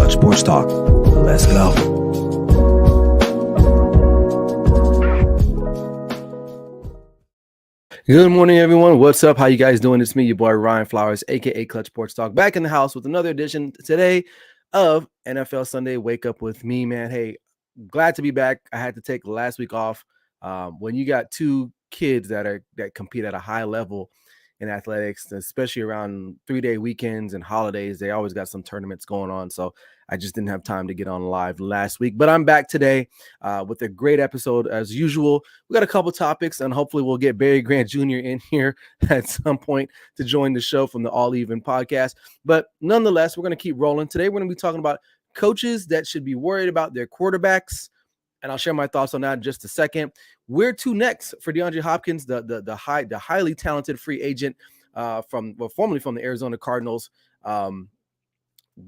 Clutch Sports Talk. Let's go. Good morning, everyone. What's up? How you guys doing? It's me, your boy Ryan Flowers, aka Clutch Sports Talk, back in the house with another edition today of NFL Sunday Wake Up with me, man. Hey, glad to be back. I had to take last week off. When you got two kids that compete at a high level in athletics, especially around 3-day weekends and holidays, they always got some tournaments going on. So I just didn't have time to get on live last week, but I'm back today with a great episode as usual. We got a couple topics, and hopefully we'll get Barry Grant Jr. in here at some point to join the show from the All Even podcast. But nonetheless, we're going to keep rolling. Today, we're going to be talking about coaches that should be worried about their quarterbacks, and I'll share my thoughts on that in just a second. Where to next for DeAndre Hopkins, the highly talented free agent formerly from the Arizona Cardinals.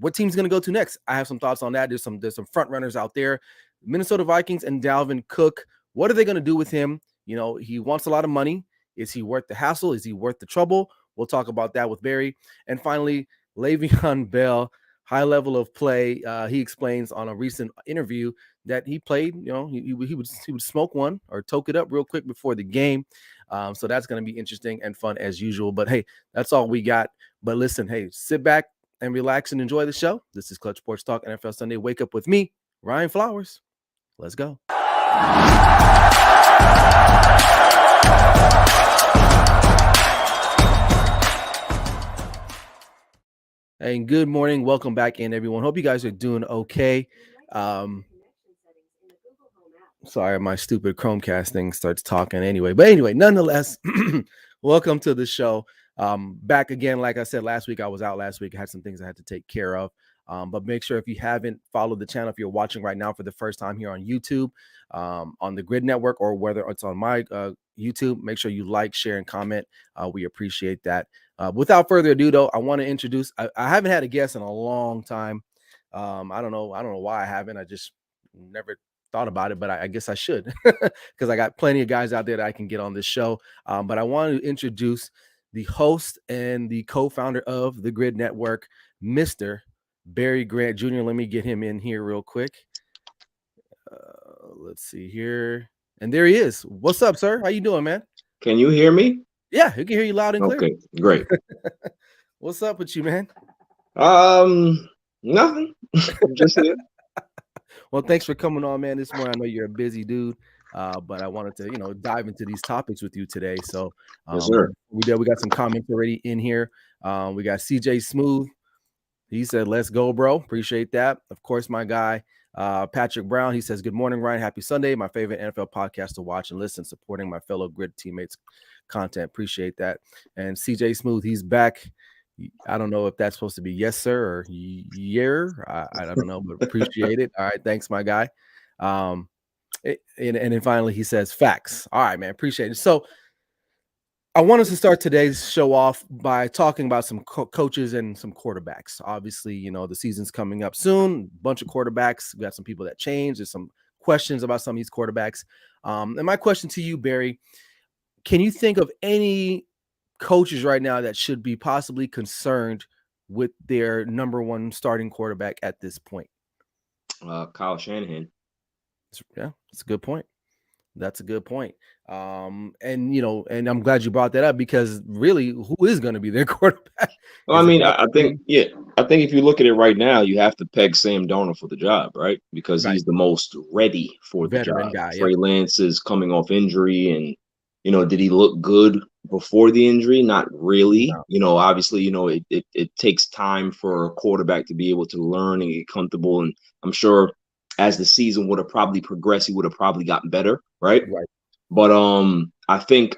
What team's going to go to next? I have some thoughts on that. There's some front runners out there. Minnesota Vikings and Dalvin Cook. What are they going to do with him? You know, he wants a lot of money. Is he worth the hassle? Is he worth the trouble? We'll talk about that with Barry. And finally, Le'Veon Bell, high level of play. He explains on a recent interview that he played, you know, he would smoke one or toke it up real quick before the game. So that's going to be interesting and fun as usual. But hey, that's all we got. But listen, hey, sit back and relax and enjoy the show. This is Clutch Sports Talk, NFL Sunday Wake Up with me, Ryan Flowers. Let's go. And good morning. Welcome back in, everyone. Hope you guys are doing okay. Sorry, my stupid Chromecast thing starts talking anyway. But anyway, nonetheless, welcome to the show. Back again, like I said, last week, I was out last week. I had some things I had to take care of. But make sure if you haven't followed the channel, if you're watching right now for the first time here on YouTube, on the Grid Network, or whether it's on my YouTube, make sure you like, share, and comment. We appreciate that. Without further ado, though, I want to introduce, I haven't had a guest in a long time. I don't know why I haven't. I just never thought about it, but I guess I should because I got plenty of guys out there that I can get on this show. But I want to introduce the host and the co-founder of the Grid Network, Mr. Barry Grant Jr. Let me get him in here real quick. Let's see here. And there he is. What's up, sir? How you doing, man? Can you hear me? Yeah, we can hear you loud and clear. Okay, great. What's up with you, man? Nothing. Just here. Well, thanks for coming on, man, this morning. I know you're a busy dude, but I wanted to, dive into these topics with you today. So yes, sir. We got some comments already in here. We got CJ Smooth. He said, let's go, bro. Appreciate that. Of course, my guy, Patrick Brown. He says, good morning, Ryan. Happy Sunday. My favorite NFL podcast to watch and listen, supporting my fellow Grid teammates' content. Appreciate that. And CJ Smooth, he's back. I don't know if that's supposed to be yes, sir, or yeah. I don't know, but appreciate it. All right. Thanks, my guy. And then finally, he says facts. All right, man. Appreciate it. So I want us to start today's show off by talking about some coaches and some quarterbacks. Obviously, the season's coming up soon. A bunch of quarterbacks. We got some people that change. There's some questions about some of these quarterbacks. And my question to you, Barry, can you think of any coaches right now that should be possibly concerned with their number one starting quarterback at this point? Kyle Shanahan. Yeah, that's a good point. That's a good point. And I'm glad you brought that up because really, who is going to be their quarterback? Well, I mean, I think if you look at it right now, you have to peg Sam Darnold for the job, right? Because he's the most ready for the job. Trey Lance is coming off injury, and did he look good before the injury? Not really. No. Obviously, it takes time for a quarterback to be able to learn and get comfortable. And I'm sure as the season would have probably progressed, he would have probably gotten better, right? But I think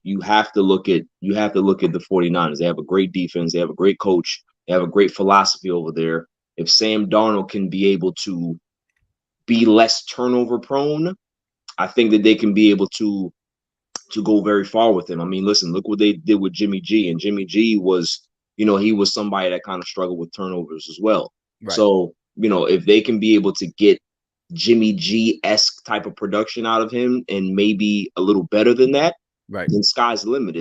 you have to look at the 49ers. They have a great defense, they have a great coach, they have a great philosophy over there. If Sam Darnold can be able to be less turnover prone, I think that they can be able to go very far with him. I mean, listen, look what they did with Jimmy G. And Jimmy G was, he was somebody that kind of struggled with turnovers as well. Right. So, if they can be able to get Jimmy G-esque type of production out of him and maybe a little better than that, then sky's the limit.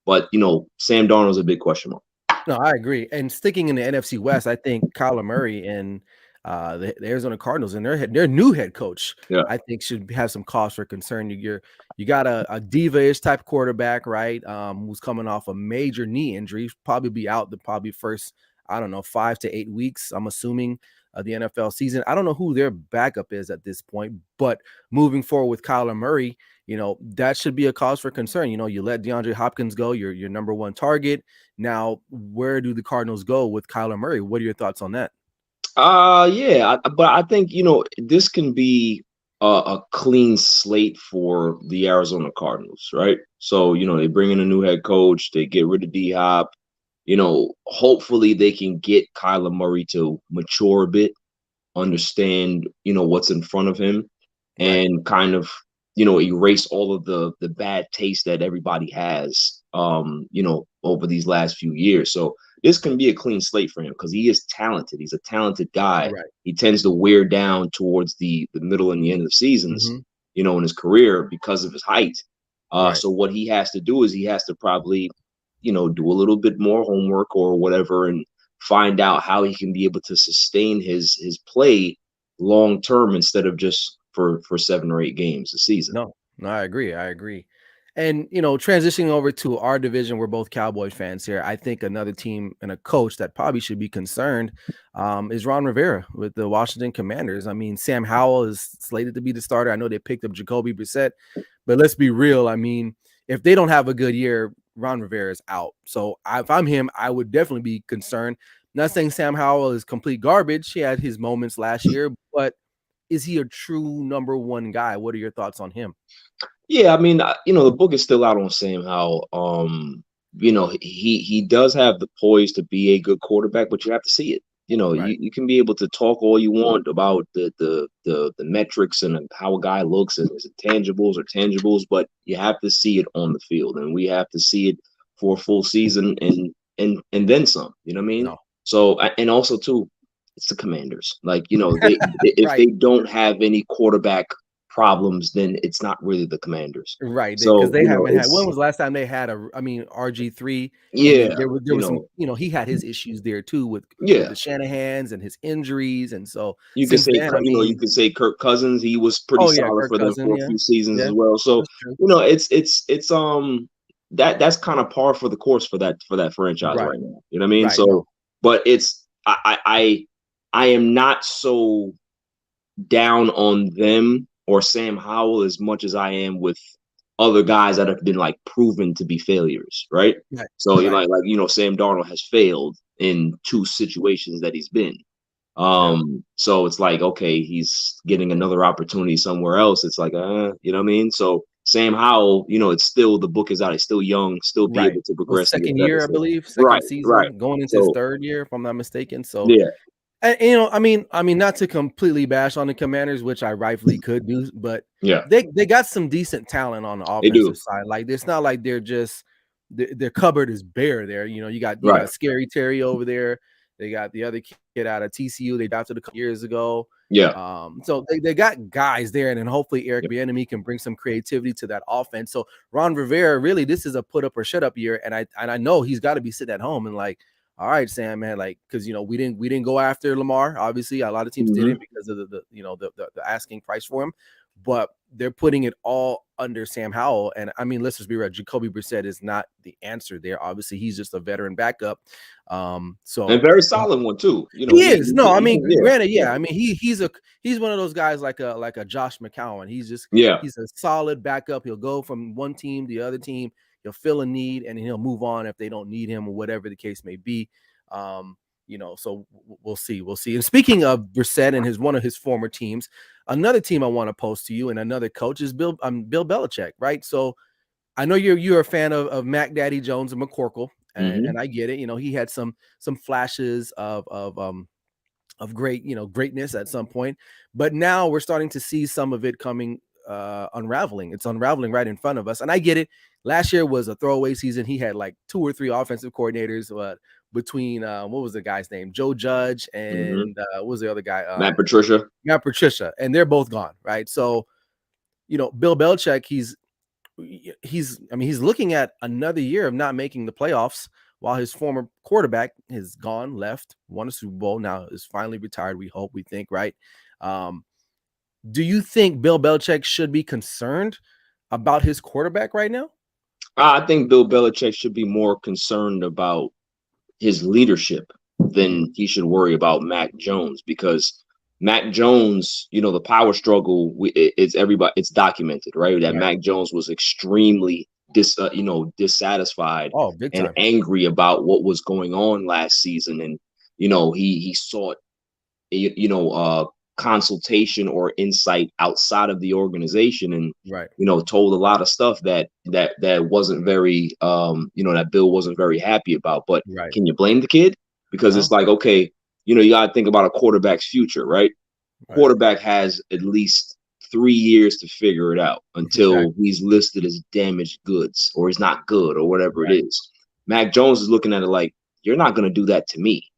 But Sam Darnold's a big question mark. No, I agree. And sticking in the NFC West, I think Kyler Murray and the Arizona Cardinals and their new head coach, Yeah. I think should have some cause for concern. You got a diva-ish type quarterback, right? Who's coming off a major knee injury, probably be out the probably first, I don't know, 5 to 8 weeks. I'm assuming the NFL season. I don't know who their backup is at this point, but moving forward with Kyler Murray, that should be a cause for concern. You let DeAndre Hopkins go, your number one target. Now, where do the Cardinals go with Kyler Murray? What are your thoughts on that? Yeah, but I think this can be a clean slate for the Arizona Cardinals, right? So they bring in a new head coach, they get rid of D Hop. Hopefully they can get Kyler Murray to mature a bit, understand what's in front of him, Right. and kind of erase all of the bad taste that everybody has over these last few years. So this can be a clean slate for him because he is talented. He's a talented guy. Right. He tends to wear down towards the middle and the end of the seasons, Mm-hmm. in his career because of his height. Right. So what he has to do is he has to probably do a little bit more homework or whatever, and find out how he can be able to sustain his play long term instead of just for 7 or 8 games a season. No, I agree. And transitioning over to our division, we're both Cowboys fans here. I think another team and a coach that probably should be concerned is Ron Rivera with the Washington Commanders. I mean, Sam Howell is slated to be the starter. I know they picked up Jacoby Brissett, but let's be real. I mean, if they don't have a good year, Ron Rivera is out. So if I'm him, I would definitely be concerned. Not saying Sam Howell is complete garbage. He had his moments last year, but is he a true number one guy? What are your thoughts on him? Yeah, I mean, the book is still out on Sam Howell. He does have the poise to be a good quarterback, but you have to see it. Right. You can be able to talk all you want about the metrics and how a guy looks and his intangibles or tangibles, but you have to see it on the field, and we have to see it for a full season and then some. You know what I mean? No. So, and also too, it's the Commanders. Like, they if Right. they don't have any quarterback problems, then it's not really the Commanders. Right. Because So, they haven't had, when it's was the last time they had RG3? And then yeah, there was some, he had his issues there too with yeah. the Shanahans and his injuries. And so You could since say, then, I you mean, could say Kirk Cousins. He was pretty oh yeah, solid Kirk for them Cousin, for a yeah. few seasons Yeah, as well. So, that's true. it's that's kind of par for the course for that franchise Right. right now. You know what I mean? Right. So, No. but I am not so down on them or Sam Howell as much as I am with other guys that have been like proven to be failures, right? Right. So Right. Sam Darnold has failed in 2 situations that he's been. Yeah. So it's like, okay, he's getting another opportunity somewhere else. It's like, you know what I mean? So Sam Howell, it's still, the book is out. He's still young, still be Right. able to Well, progress and get second better. year, I So, believe, second right, right. season, going into his So, third year, if I'm not mistaken. So, yeah, and, I mean, not to completely bash on the Commanders, which I rightfully could do, but yeah, they got some decent talent on the they do. offensive side. Like, it's not like they're just their cupboard is bare there. You Right. got Scary Terry over there. They got the other kid out of TCU. They drafted a couple years ago. Yeah. So they got guys there, and then hopefully Eric Yep. Bieniemy can bring some creativity to that offense. So Ron Rivera, really, this is a put up or shut up year, and I know he's got to be sitting at home and like, all right, Sam, man, like, because we didn't go after Lamar. Obviously, a lot of teams didn't because of the asking price for him, but they're putting it all under Sam Howell. And I mean, let's just be real, Jacoby Brissett is not the answer there. Obviously, he's just a veteran backup. So And very solid one too. he is. No, I mean, yeah, granted, yeah. I mean, he's one of those guys like a Josh McCown. yeah. He's a solid backup. He'll go from one team to the other team. He'll fill a need and he'll move on if they don't need him or whatever the case may be. So we'll see. We'll see. And speaking of Brissett and one of his former teams, another team I want to post to you and another coach is Bill Belichick, right? So I know you're a fan of Mac Daddy Jones and McCorkle, and I get it. He had some flashes of great, greatness at some point, but now we're starting to see some of it coming unraveling. It's unraveling right in front of us, and I get it. Last year was a throwaway season. He had like 2 or 3 offensive coordinators, between what was the guy's name, Joe Judge, and what was the other guy, Matt Patricia, and they're both gone, right? So Bill Belichick, he's looking at another year of not making the playoffs while his former quarterback has left, won a Super Bowl, now is finally retired. We hope, we think, right? Do you think Bill Belichick should be concerned about his quarterback right now? I think Bill Belichick should be more concerned about his leadership than he should worry about Mac Jones, because Mac Jones, the power struggle, it's documented, right? That Mac Jones was extremely dissatisfied and angry about what was going on last season, and he sought consultation or insight outside of the organization, and told a lot of stuff that wasn't very that Bill wasn't very happy about. But can you blame the kid? Because it's like, okay, you got to think about a quarterback's future, right? Quarterback has at least 3 years to figure it out until he's listed as damaged goods, or he's not good, or whatever it is. Mac Jones is looking at it like, you're not going to do that to me.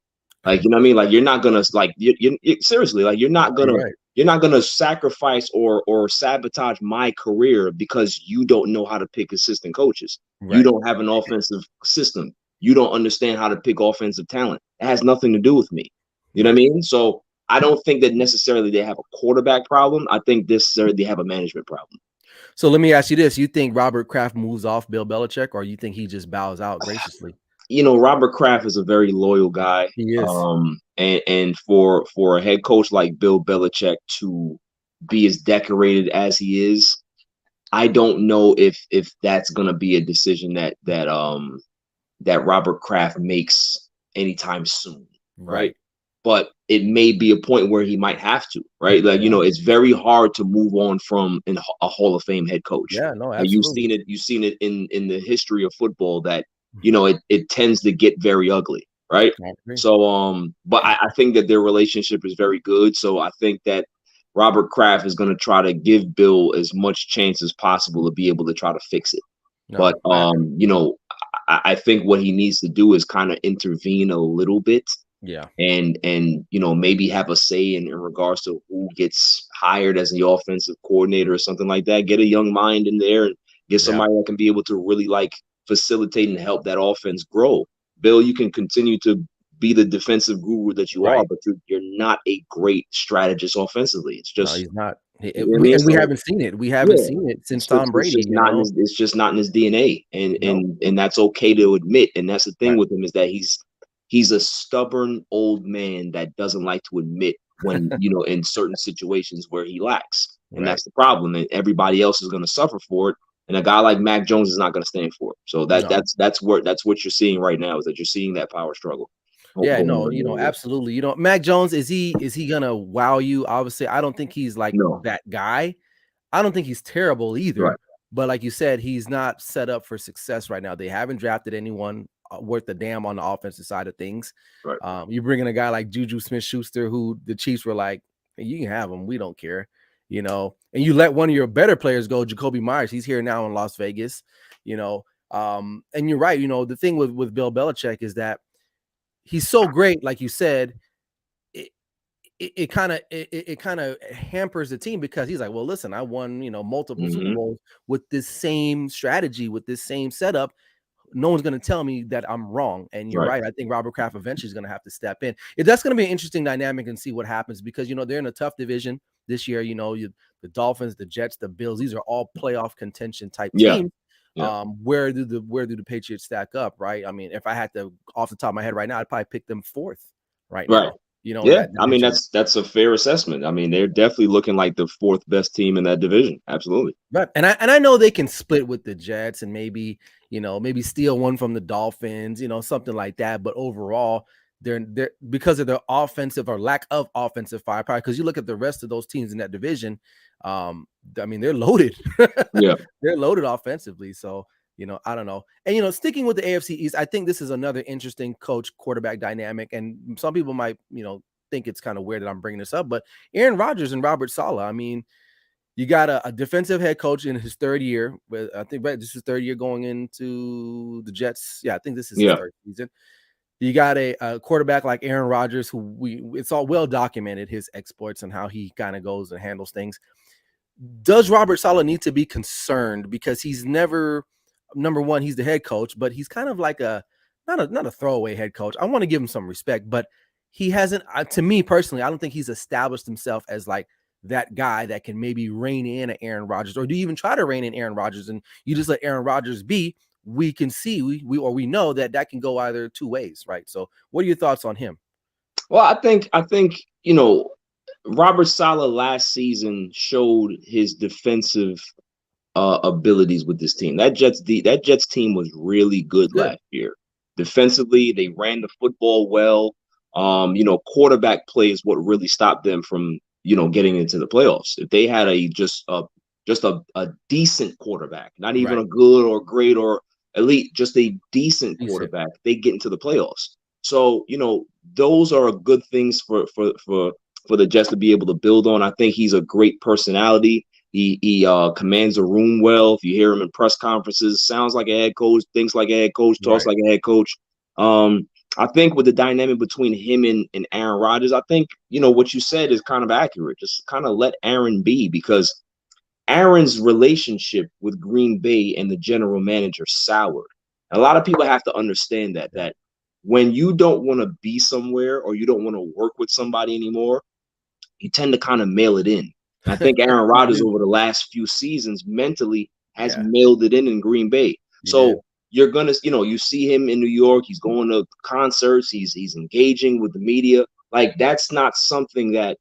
Like, you know what I mean? Like, you're not gonna, like, you seriously, like, you're not gonna sacrifice or sabotage my career because you don't know how to pick assistant coaches. You don't have an offensive system. You don't understand how to pick offensive talent. It has nothing to do with me. You know what I mean? So I don't think that necessarily they have a quarterback problem. I think they have a management problem. So let me ask you this: you think Robert Kraft moves off Bill Belichick, or you think he just bows out graciously? Robert Kraft is a very loyal guy. He is. And for a head coach like Bill Belichick to be as decorated as he is, I don't know if that's going to be a decision that Robert Kraft makes anytime soon, right? But it may be a point where he might have to, right? Like, it's very hard to move on from a Hall of Fame head coach. Yeah, no, absolutely. You've seen it in the history of football that it tends to get very ugly, right? So but I think that their relationship is very good. So I think that Robert Kraft is going to try to give Bill as much chance as possible to be able to try to fix it. But I think what he needs to do is kind of intervene a little bit. Yeah. And maybe have a say in regards to who gets hired as the offensive coordinator or something like that. Get a young mind in there and get somebody that can be able to really like facilitate and help that offense grow. Bill, you can continue to be the defensive guru that you are, but you're not a great strategist offensively. It's just, no, he's not. We haven't seen it. We haven't seen it since Tom Brady. It's just not in his DNA, and that's okay to admit. And that's the thing with him, is that he's a stubborn old man that doesn't like to admit when in certain situations where he lacks, and that's the problem. And everybody else is going to suffer for it. And a guy like Mac Jones is not going to stand for it. So that's what you're seeing right now, is that you're seeing that power struggle. Yeah, no, absolutely. Mac Jones, is he gonna wow you? Obviously, I don't think he's like that guy. I don't think he's terrible either. But like you said, he's not set up for success right now. They haven't drafted anyone worth a damn on the offensive side of things. You bring in a guy like Juju Smith-Schuster, who the Chiefs were like, hey, you can have him, we don't care. And you let one of your better players go, Jacoby Myers. He's here now in Las Vegas. And you're right. The thing with Bill Belichick is that he's so great, like you said. It kind of hampers the team, because he's like, well, listen, I won multiple Super Bowls with this same strategy, with this same setup. No one's going to tell me that I'm wrong. And you're right. I think Robert Kraft eventually is going to have to step in. That's going to be an interesting dynamic and see what happens, because they're in a tough division this year. The Dolphins, the Jets, the Bills, these are all playoff contention type teams. Where do the Patriots stack up, right? I mean, if I had to, off the top of my head right now, I'd probably pick them fourth right now. I mean, that's a fair assessment. I mean, they're definitely looking like the fourth best team in that division. Absolutely. Right. And I know they can split with the Jets and maybe steal one from the Dolphins, something like that. But overall, they're because of their offensive or lack of offensive firepower, because you look at the rest of those teams in that division, I mean, they're loaded. They're loaded offensively. So, I don't know. And, sticking with the AFC East, I think this is another interesting coach quarterback dynamic. And some people might, think it's kind of weird that I'm bringing this up, but Aaron Rodgers and Robert Saleh, I mean, you got a defensive head coach in his third year. I think this is his third year going into the Jets. Yeah, I think this is his third season. You got a quarterback like Aaron Rodgers, who it's all well documented, his exploits and how he kind of goes and handles things. Does Robert Saleh need to be concerned? Because he's never, number one, he's the head coach, but he's kind of like not not a throwaway head coach. I want to give him some respect, but he hasn't. To me personally, I don't think he's established himself as like that guy that can maybe rein in Aaron Rodgers, or do you even try to rein in Aaron Rodgers and you just let Aaron Rodgers be? We can see we know that can go either two ways, right? So, what are your thoughts on him? Well, I think Robert Saleh last season showed his defensive abilities with this team. That Jets team was really good last year. Defensively, they ran the football well. Quarterback play is what really stopped them from getting into the playoffs. If they had just a decent quarterback, not even a good or great or elite, just a decent quarterback, they get into the playoffs. So those are good things for the Jets to be able to build on. I think he's a great personality. He commands a room well. If you hear him in press conferences, sounds like a head coach, thinks like a head coach, talks like a head coach. I think with the dynamic between him and Aaron Rodgers, I think, what you said is kind of accurate. Just kind of let Aaron be, because Aaron's relationship with Green Bay and the general manager soured. And a lot of people have to understand that when you don't want to be somewhere or you don't want to work with somebody anymore, you tend to kind of mail it in. And I think Aaron Rodgers over the last few seasons mentally has mailed it in Green Bay. So you're going to, you see him in New York. He's going to concerts. He's engaging with the media. Like, that's not something that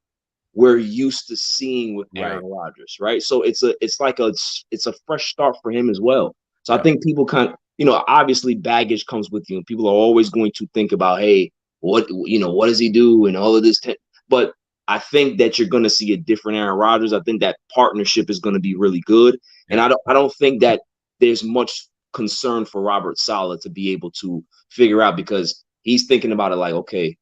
we're used to seeing with Aaron Rodgers, right? So it's a fresh start for him as well. So I think people obviously baggage comes with you, and people are always going to think about, hey, what does he do and all of this. But I think that you're going to see a different Aaron Rodgers. I think that partnership is going to be really good, and I don't think that there's much concern for Robert Saleh to be able to figure out, because he's thinking about it like, okay,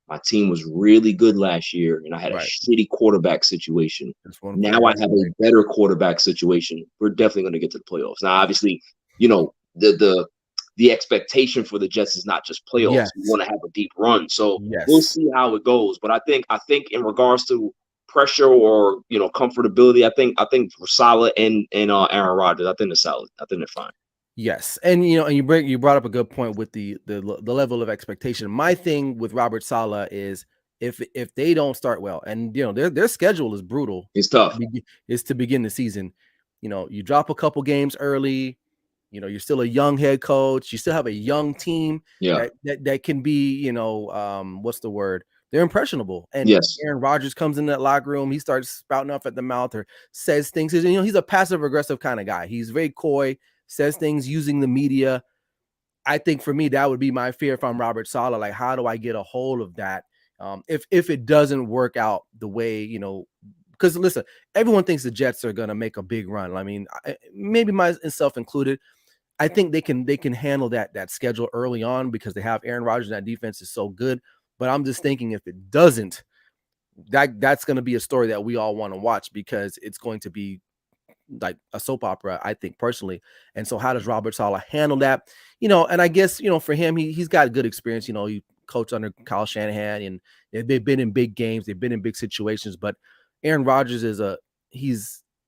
my team was really good last year, and I had a shitty quarterback situation. Now I have a better quarterback situation. We're definitely going to get to the playoffs. Now, obviously, the expectation for the Jets is not just playoffs. We want to have a deep run. So we'll see how it goes. But I think in regards to pressure or comfortability, I think for Saleh and Aaron Rodgers, I think they're solid. I think they're fine. Yes, and you brought up a good point with the level of expectation. My thing with Robert Saleh is if they don't start well, and their schedule is brutal. It's tough. Is to begin the season. You drop a couple games early. You're still a young head coach. You still have a young team that can be, what's the word? They're impressionable. And Aaron Rodgers comes in that locker room. He starts spouting off at the mouth or says things. He's a passive aggressive kind of guy. He's very coy, says things using the media. I think for me, that would be my fear if I'm Robert Saleh. Like, how do I get a hold of that? If it doesn't work out the way, because listen, everyone thinks the Jets are going to make a big run. I mean, maybe myself included. I think they can handle that schedule early on because they have Aaron Rodgers and that defense is so good. But I'm just thinking if it doesn't, that's going to be a story that we all want to watch because it's going to be like a soap opera, I think personally. And so how does Robert Saleh handle that? And I guess, for him, he's got good experience. He coached under Kyle Shanahan and they've been in big games. They've been in big situations, but Aaron Rodgers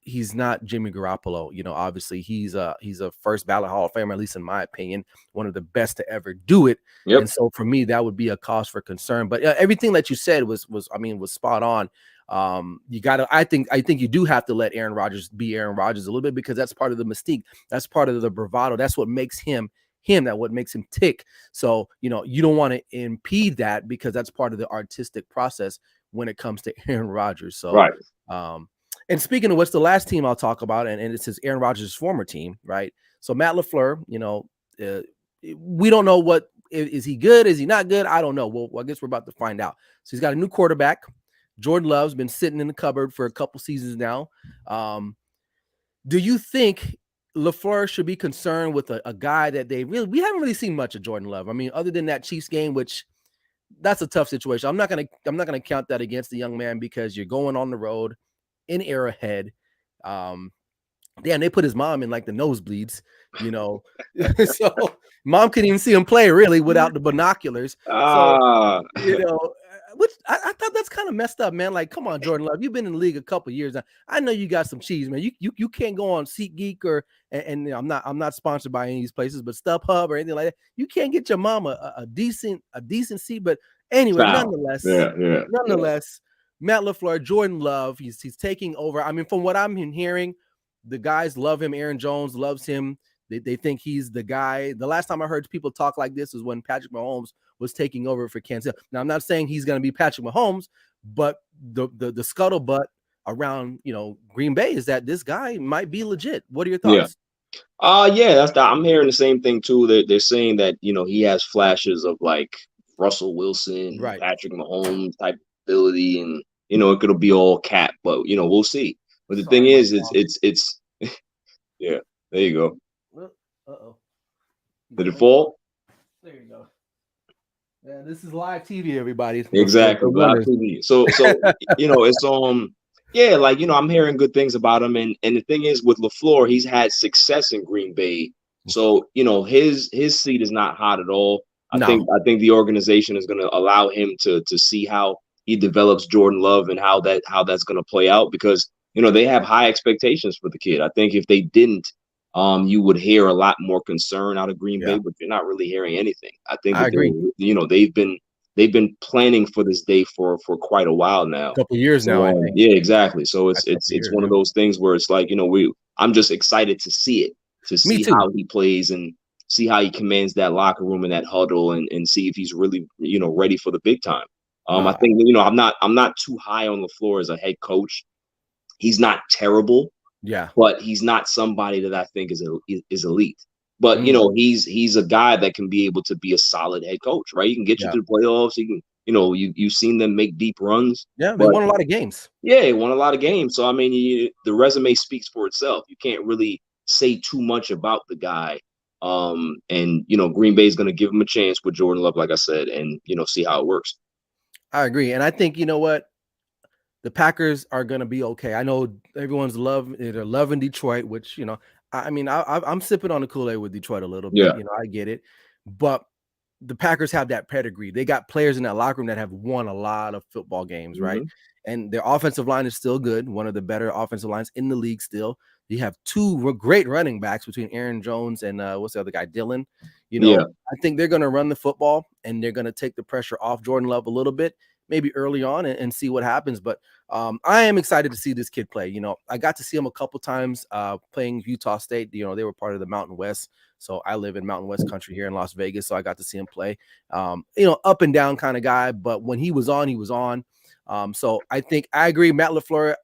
he's not Jimmy Garoppolo. Obviously he's a first ballot Hall of Famer, at least in my opinion, one of the best to ever do it. And so for me, that would be a cause for concern. But everything that you said was spot on. I think you do have to let Aaron Rodgers be Aaron Rodgers a little bit because that's part of the mystique. That's part of the bravado. That's what makes him, what makes him tick. So, you don't want to impede that because that's part of the artistic process when it comes to Aaron Rodgers. So, and speaking of what's the last team I'll talk about, and it's his Aaron Rodgers' former team, right? So Matt LaFleur, we don't know what is he good? Is he not good? I don't know. Well, I guess we're about to find out. So he's got a new quarterback. Jordan Love's been sitting in the cupboard for a couple seasons now. Do you think LaFleur should be concerned with a guy that we haven't really seen much of Jordan Love? I mean, other than that Chiefs game, which that's a tough situation. I'm not gonna count that against the young man because you're going on the road in Arrowhead. They put his mom in like the nosebleeds, so mom couldn't even see him play really without the binoculars. So, which I thought that's kind of messed up, man. Like, come on, Jordan Love, you've been in the league a couple of years now. I know you got some cheese, man. You can't go on SeatGeek or and I'm not sponsored by any of these places, but StubHub or anything like that. You can't get your mom a decent seat. But anyway, nonetheless, Matt LaFleur, Jordan Love, he's taking over. I mean, from what I'm hearing, the guys love him. Aaron Jones loves him. They think he's the guy. The last time I heard people talk like this was when Patrick Mahomes was taking over for Kansas City. Now, I'm not saying he's going to be Patrick Mahomes, but the scuttlebutt around, Green Bay is that this guy might be legit. What are your thoughts? I'm hearing the same thing too. They're saying that, he has flashes of like Russell Wilson, right, Patrick Mahomes type ability, and it could be all cap, but we'll see. But the thing is, it's yeah, there you go. Uh-oh. Did it fall? There you go. Yeah, this is live TV, everybody. Exactly, live TV. So it's I'm hearing good things about him, and the thing is with LaFleur, he's had success in Green Bay, so his seat is not hot at all. I think the organization is going to allow him to see how he develops Jordan Love and how that's going to play out, because they have high expectations for the kid. I think if they didn't, you would hear a lot more concern out of Green Bay, but you're not really hearing anything. I think I agree. They've been planning for this day for quite a while now. A couple years now, I think. Yeah, exactly. So it's one of those things where it's like, I'm just excited to see it, to see how he plays and see how he commands that locker room and that huddle, and see if he's really, ready for the big time. I think, I'm not too high on LaFleur as a head coach. He's not terrible. Yeah, but he's not somebody that I think is elite. But he's a guy that can be able to be a solid head coach, right? He can get you to the playoffs. He can, you've seen them make deep runs. Yeah, they won a lot of games. Yeah, he won a lot of games. So I mean, the resume speaks for itself. You can't really say too much about the guy. And Green Bay is going to give him a chance with Jordan Love, like I said, and see how it works. I agree, and I think what. The Packers are going to be okay. I know everyone's loving Detroit, which, I'm sipping on the Kool-Aid with Detroit a little bit. I get it. But the Packers have that pedigree. They got players in that locker room that have won a lot of football games, right? And their offensive line is still good. One of the better offensive lines in the league still. You have two great running backs between Aaron Jones and what's the other guy, Dylan. I think they're going to run the football, and they're going to take the pressure off Jordan Love a little bit, maybe early on, and see what happens. But I am excited to see this kid play. I got to see him a couple times playing Utah State. They were part of the Mountain West. So I live in Mountain West country here in Las Vegas. So I got to see him play, up and down kind of guy. But when he was on, he was on. So I think I agree. Matt LaFleur,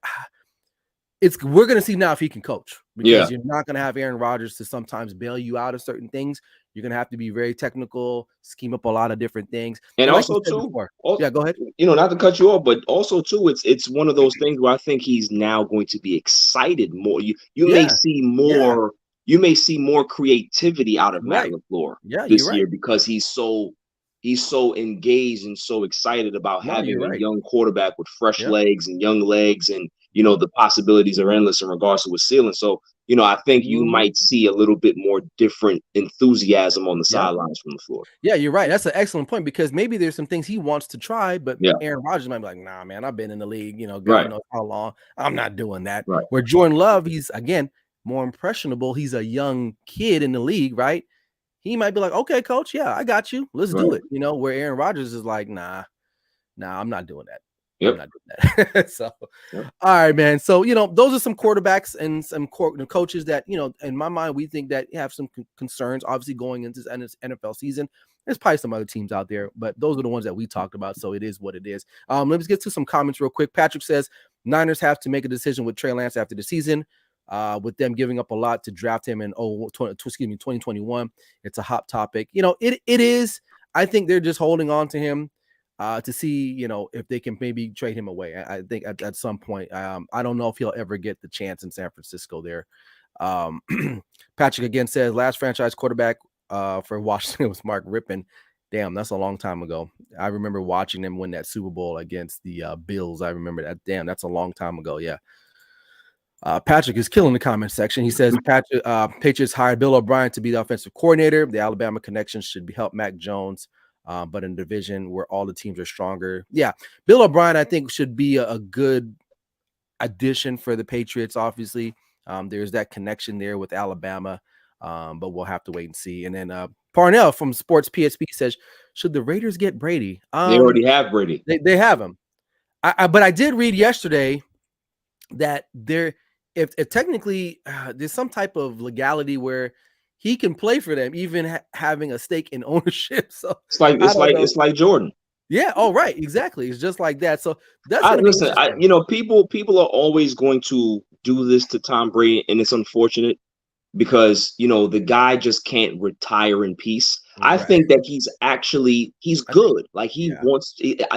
we're going to see now if he can coach, because you're not going to have Aaron Rodgers to sometimes bail you out of certain things. You're going to have to be very technical, scheme up a lot of different things. And also too, go ahead. Not to cut you off, but also too, it's one of those things where I think he's now going to be excited more. You may see more, you may see more creativity out of Matt LaFleur this year, because he's so engaged and so excited about having a young quarterback with fresh legs and young legs, and the possibilities are endless in regards to his ceiling. So I think you might see a little bit more different enthusiasm on the sidelines from the floor. Yeah, you're right. That's an excellent point, because maybe there's some things he wants to try, but Aaron Rodgers might be like, nah, man, I've been in the league, God knows how long. I'm not doing that. Right. Where Jordan Love, he's, again, more impressionable. He's a young kid in the league, right? He might be like, okay, coach, yeah, I got you. Let's do it. Where Aaron Rodgers is like, nah, I'm not doing that. I'm not doing that. So, all right, man. So, those are some quarterbacks and some coaches that, in my mind, we think that have some concerns, obviously, going into this NFL season. There's probably some other teams out there, but those are the ones that we talked about. So it is what it is. Let's get to some comments real quick. Patrick says Niners have to make a decision with Trey Lance after the season, with them giving up a lot to draft him in 2021. It's a hot topic. It is. I think they're just holding on to him to see, if they can maybe trade him away. I think at some point, I don't know if he'll ever get the chance in San Francisco there. Patrick again says last franchise quarterback for Washington was Mark Rippon. Damn, that's a long time ago. I remember watching them win that Super Bowl against the Bills. I remember that. Damn, that's a long time ago. Yeah. Patrick is killing the comment section. He says Patriots hired Bill O'Brien to be the offensive coordinator. The Alabama connection should help Mac Jones but in a division where all the teams are stronger. Yeah, Bill O'Brien, I think, should be a good addition for the Patriots. Obviously, there's that connection there with Alabama, but we'll have to wait and see. And then Parnell from Sports PSP says, should the Raiders get Brady? They already have Brady. They have him. But I did read yesterday that if technically there's some type of legality where he can play for them, even having a stake in ownership. So it's like Jordan. Yeah. Oh, right. Exactly. It's just like that. So that's people are always going to do this to Tom Brady, and it's unfortunate because the guy just can't retire in peace. Right. I think that he's good. I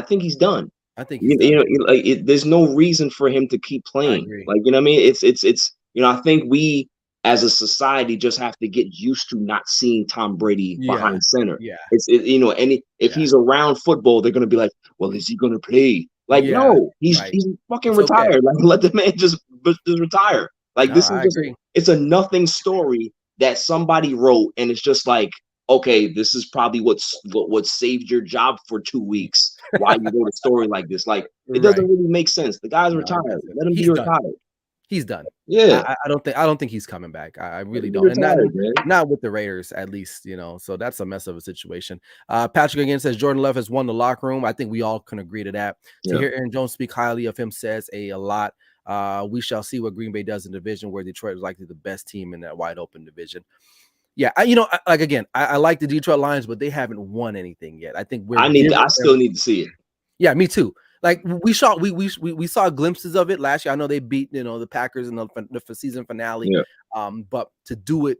think he's done. I think he's done. There's no reason for him to keep playing. Like, what I mean? It's I think we as a society just have to get used to not seeing Tom Brady behind center. Yeah. If he's around football, they're gonna be like, well, is he gonna play? Like, no, he's fucking retired. Okay. Like, let the man just retire. Like, it's a nothing story that somebody wrote, and it's just like, okay, this is probably what saved your job for 2 weeks. Why you wrote a story like this? Like, it doesn't really make sense. The guy's retired. Let him be retired. He's done. Yeah, I don't think he's coming back. I really don't. And not with the Raiders, at least, So that's a mess of a situation. Patrick again says Jordan Love has won the locker room. I think we all can agree to that. To hear Aaron Jones speak highly of him says a lot. We shall see what Green Bay does in the division where Detroit is likely the best team in that wide open division. Yeah, I like the Detroit Lions, but they haven't won anything yet. I think I still need to see it. Yeah, me too. Like we saw glimpses of it last year. I know they beat the Packers in the season finale. Yeah. But to do it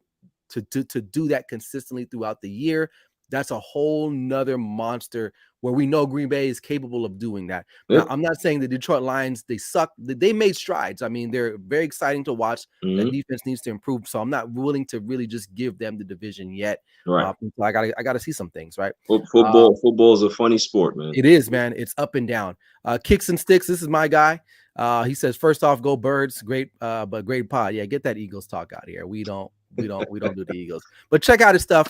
to do that consistently throughout the year, that's a whole nother monster where we know Green Bay is capable of doing that. Now, I'm not saying the Detroit Lions, they suck. They made strides. I mean, they're very exciting to watch. Mm-hmm. The defense needs to improve. So I'm not willing to really just give them the division yet. Right. So I gotta see some things, right? Football is a funny sport, man. It is, man. It's up and down. Kicks and Sticks, this is my guy. He says, first off, go Birds. Great, but great pod. Yeah, get that Eagles talk out of here. We don't do the Eagles. But check out his stuff.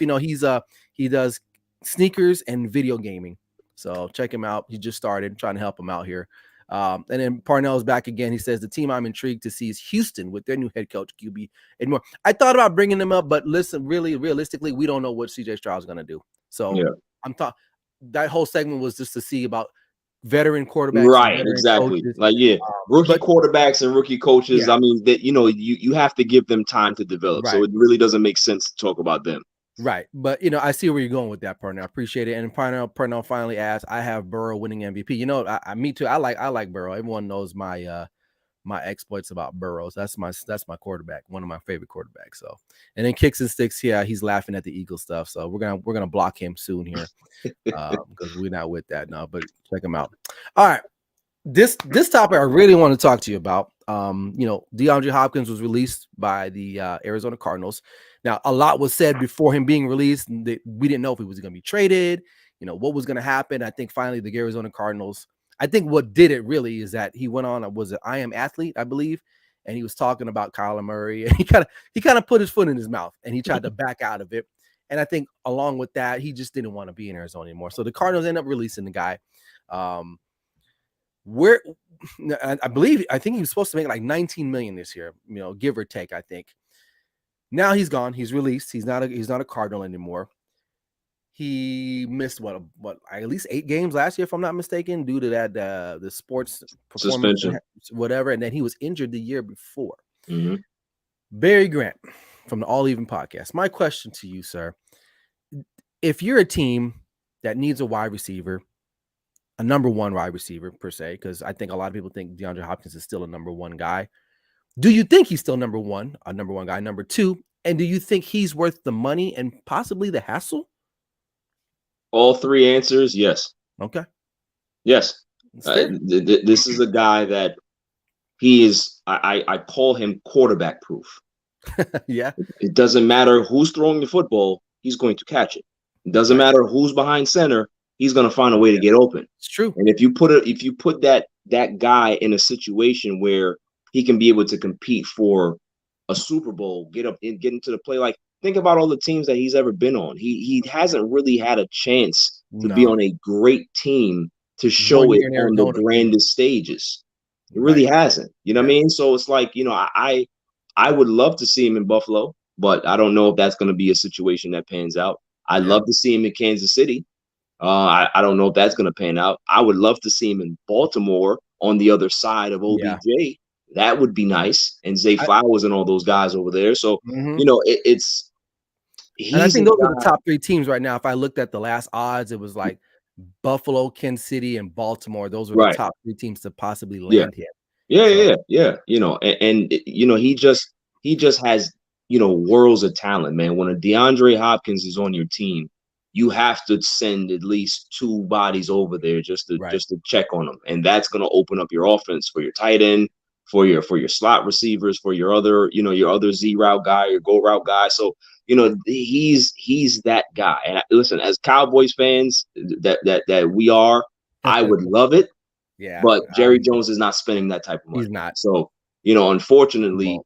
He does sneakers and video gaming. So check him out. He just started. Trying to help him out here. And then Parnell's back again. He says the team I'm intrigued to see is Houston with their new head coach, QB, and more. I thought about bringing them up, but listen, really, realistically, we don't know what CJ Stroud is going to do. So that whole segment was just to see about veteran quarterbacks. Right, exactly. Coaches. Like, rookie quarterbacks and rookie coaches. Yeah. I mean, that you have to give them time to develop. Right. So it really doesn't make sense to talk about them. Right. But, I see where you're going with that, Parnell. I appreciate it. And Parnell finally asked, I have Burrow winning MVP. Me too. I like Burrow. Everyone knows my exploits about Burrows. That's my quarterback, one of my favorite quarterbacks. So, and then Kicks and Sticks, yeah, he's laughing at the Eagle stuff. So we're gonna block him soon here because we're not with that now. But check him out. All right, this topic I really want to talk to you about. DeAndre Hopkins was released by the Arizona Cardinals. Now, a lot was said before him being released. We didn't know if he was going to be traded. What was going to happen. I think finally the Arizona Cardinals. I think what did it really is that he went on, was it I Am Athlete, I believe, and he was talking about Kyler Murray, and he kind of put his foot in his mouth, and he tried to back out of it. And I think along with that, he just didn't want to be in Arizona anymore. So the Cardinals end up releasing the guy. I think he was supposed to make like $19 million this year, give or take, I think. Now he's gone. He's released. He's not a Cardinal anymore. He missed at least 8 games last year, if I'm not mistaken, due to that the sports performance suspension, whatever. And then he was injured the year before. Mm-hmm. Barry Grant from the All Even podcast. My question to you, sir, if you're a team that needs a wide receiver, a number one wide receiver per se, because I think a lot of people think DeAndre Hopkins is still a number one guy. Do you think he's still a number one guy? Number two, and do you think he's worth the money and possibly the hassle? All 3 answers, yes. Okay. Yes. This is a guy that he is, I call him quarterback proof. Yeah. It doesn't matter who's throwing the football, he's going to catch it. It doesn't matter who's behind center, he's going to find a way to get open. It's true. And if you put that guy in a situation where he can be able to compete for a Super Bowl, get into the play. Like, think about all the teams that he's ever been on. He hasn't really had a chance to be on a great team to show it on the grandest stages. It really hasn't. You know what I mean? So it's like, you know, I would love to see him in Buffalo, but I don't know if that's going to be a situation that pans out. I'd love to see him in Kansas City. I don't know if that's going to pan out. I would love to see him in Baltimore on the other side of OBJ. Yeah. That would be nice. And Zay Flowers and all those guys over there. So, you know, it's and I think those are the top 3 teams right now. If I looked at the last odds, it was like Buffalo, Kansas City, and Baltimore. Those were the top 3 teams to possibly land him. Yeah. You know, and you know, he just has, you know, worlds of talent, man. When a DeAndre Hopkins is on your team, you have to send at least 2 bodies over there just to check on them, and that's going to open up your offense for your tight end, for your slot receivers, for your other, you know, your other Z route guy, your go route guy. So, you know, he's that guy. And listen, as Cowboys fans that we are, I would love it. Yeah, but Jerry Jones is not spending that type of money. He's not. So, you know, unfortunately,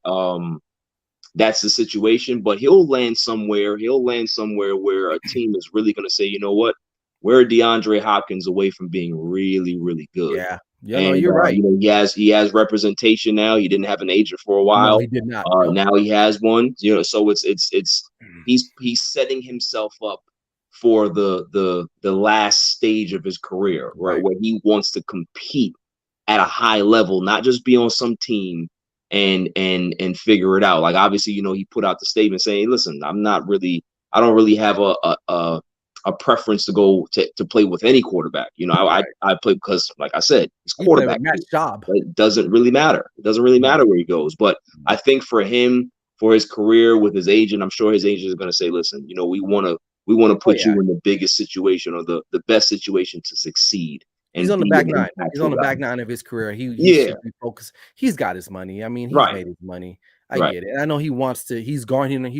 that's the situation, but he'll land somewhere. He'll land somewhere where a team is really going to say, you know what, we're DeAndre Hopkins away from being really, really good. Yeah, no, you're right. You know, he has representation now. He didn't have an agent for a while. No, he did not. Now he has one. You know, so it's he's setting himself up for the last stage of his career, right, where he wants to compete at a high level, not just be on some team and figure it out. Like, obviously, you know, he put out the statement saying, listen, I don't really have a preference to go to play with any quarterback. You know, I play because, like I said, it's quarterback job. It doesn't really matter. It doesn't really matter where he goes. But I think for him, for his career with his agent, I'm sure his agent is going to say, listen, you know, we want to put you in the biggest situation or the best situation to succeed. He's on the back nine. He's on the back nine of his career. He should be focused. He's got his money. I mean, he's made his money. I get it. And I know he wants to. He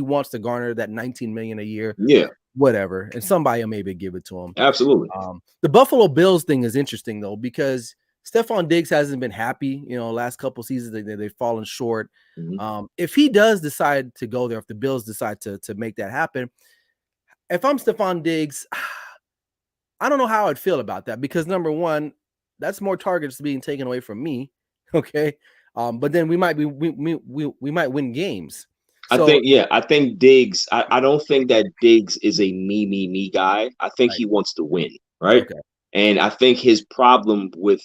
wants to garner that $19 million a year. Yeah, whatever. And somebody will maybe give it to him. Absolutely. The Buffalo Bills thing is interesting though, because Stephon Diggs hasn't been happy. You know, last couple seasons they've fallen short. Mm-hmm. If he does decide to go there, if the Bills decide to make that happen, if I'm Stephon Diggs, I don't know how I'd feel about that, because number one, that's more targets being taken away from me. Okay. But then we might win games. So, I think Diggs, I don't think that Diggs is a me guy. I think he wants to win. Right. Okay. And I think his problem with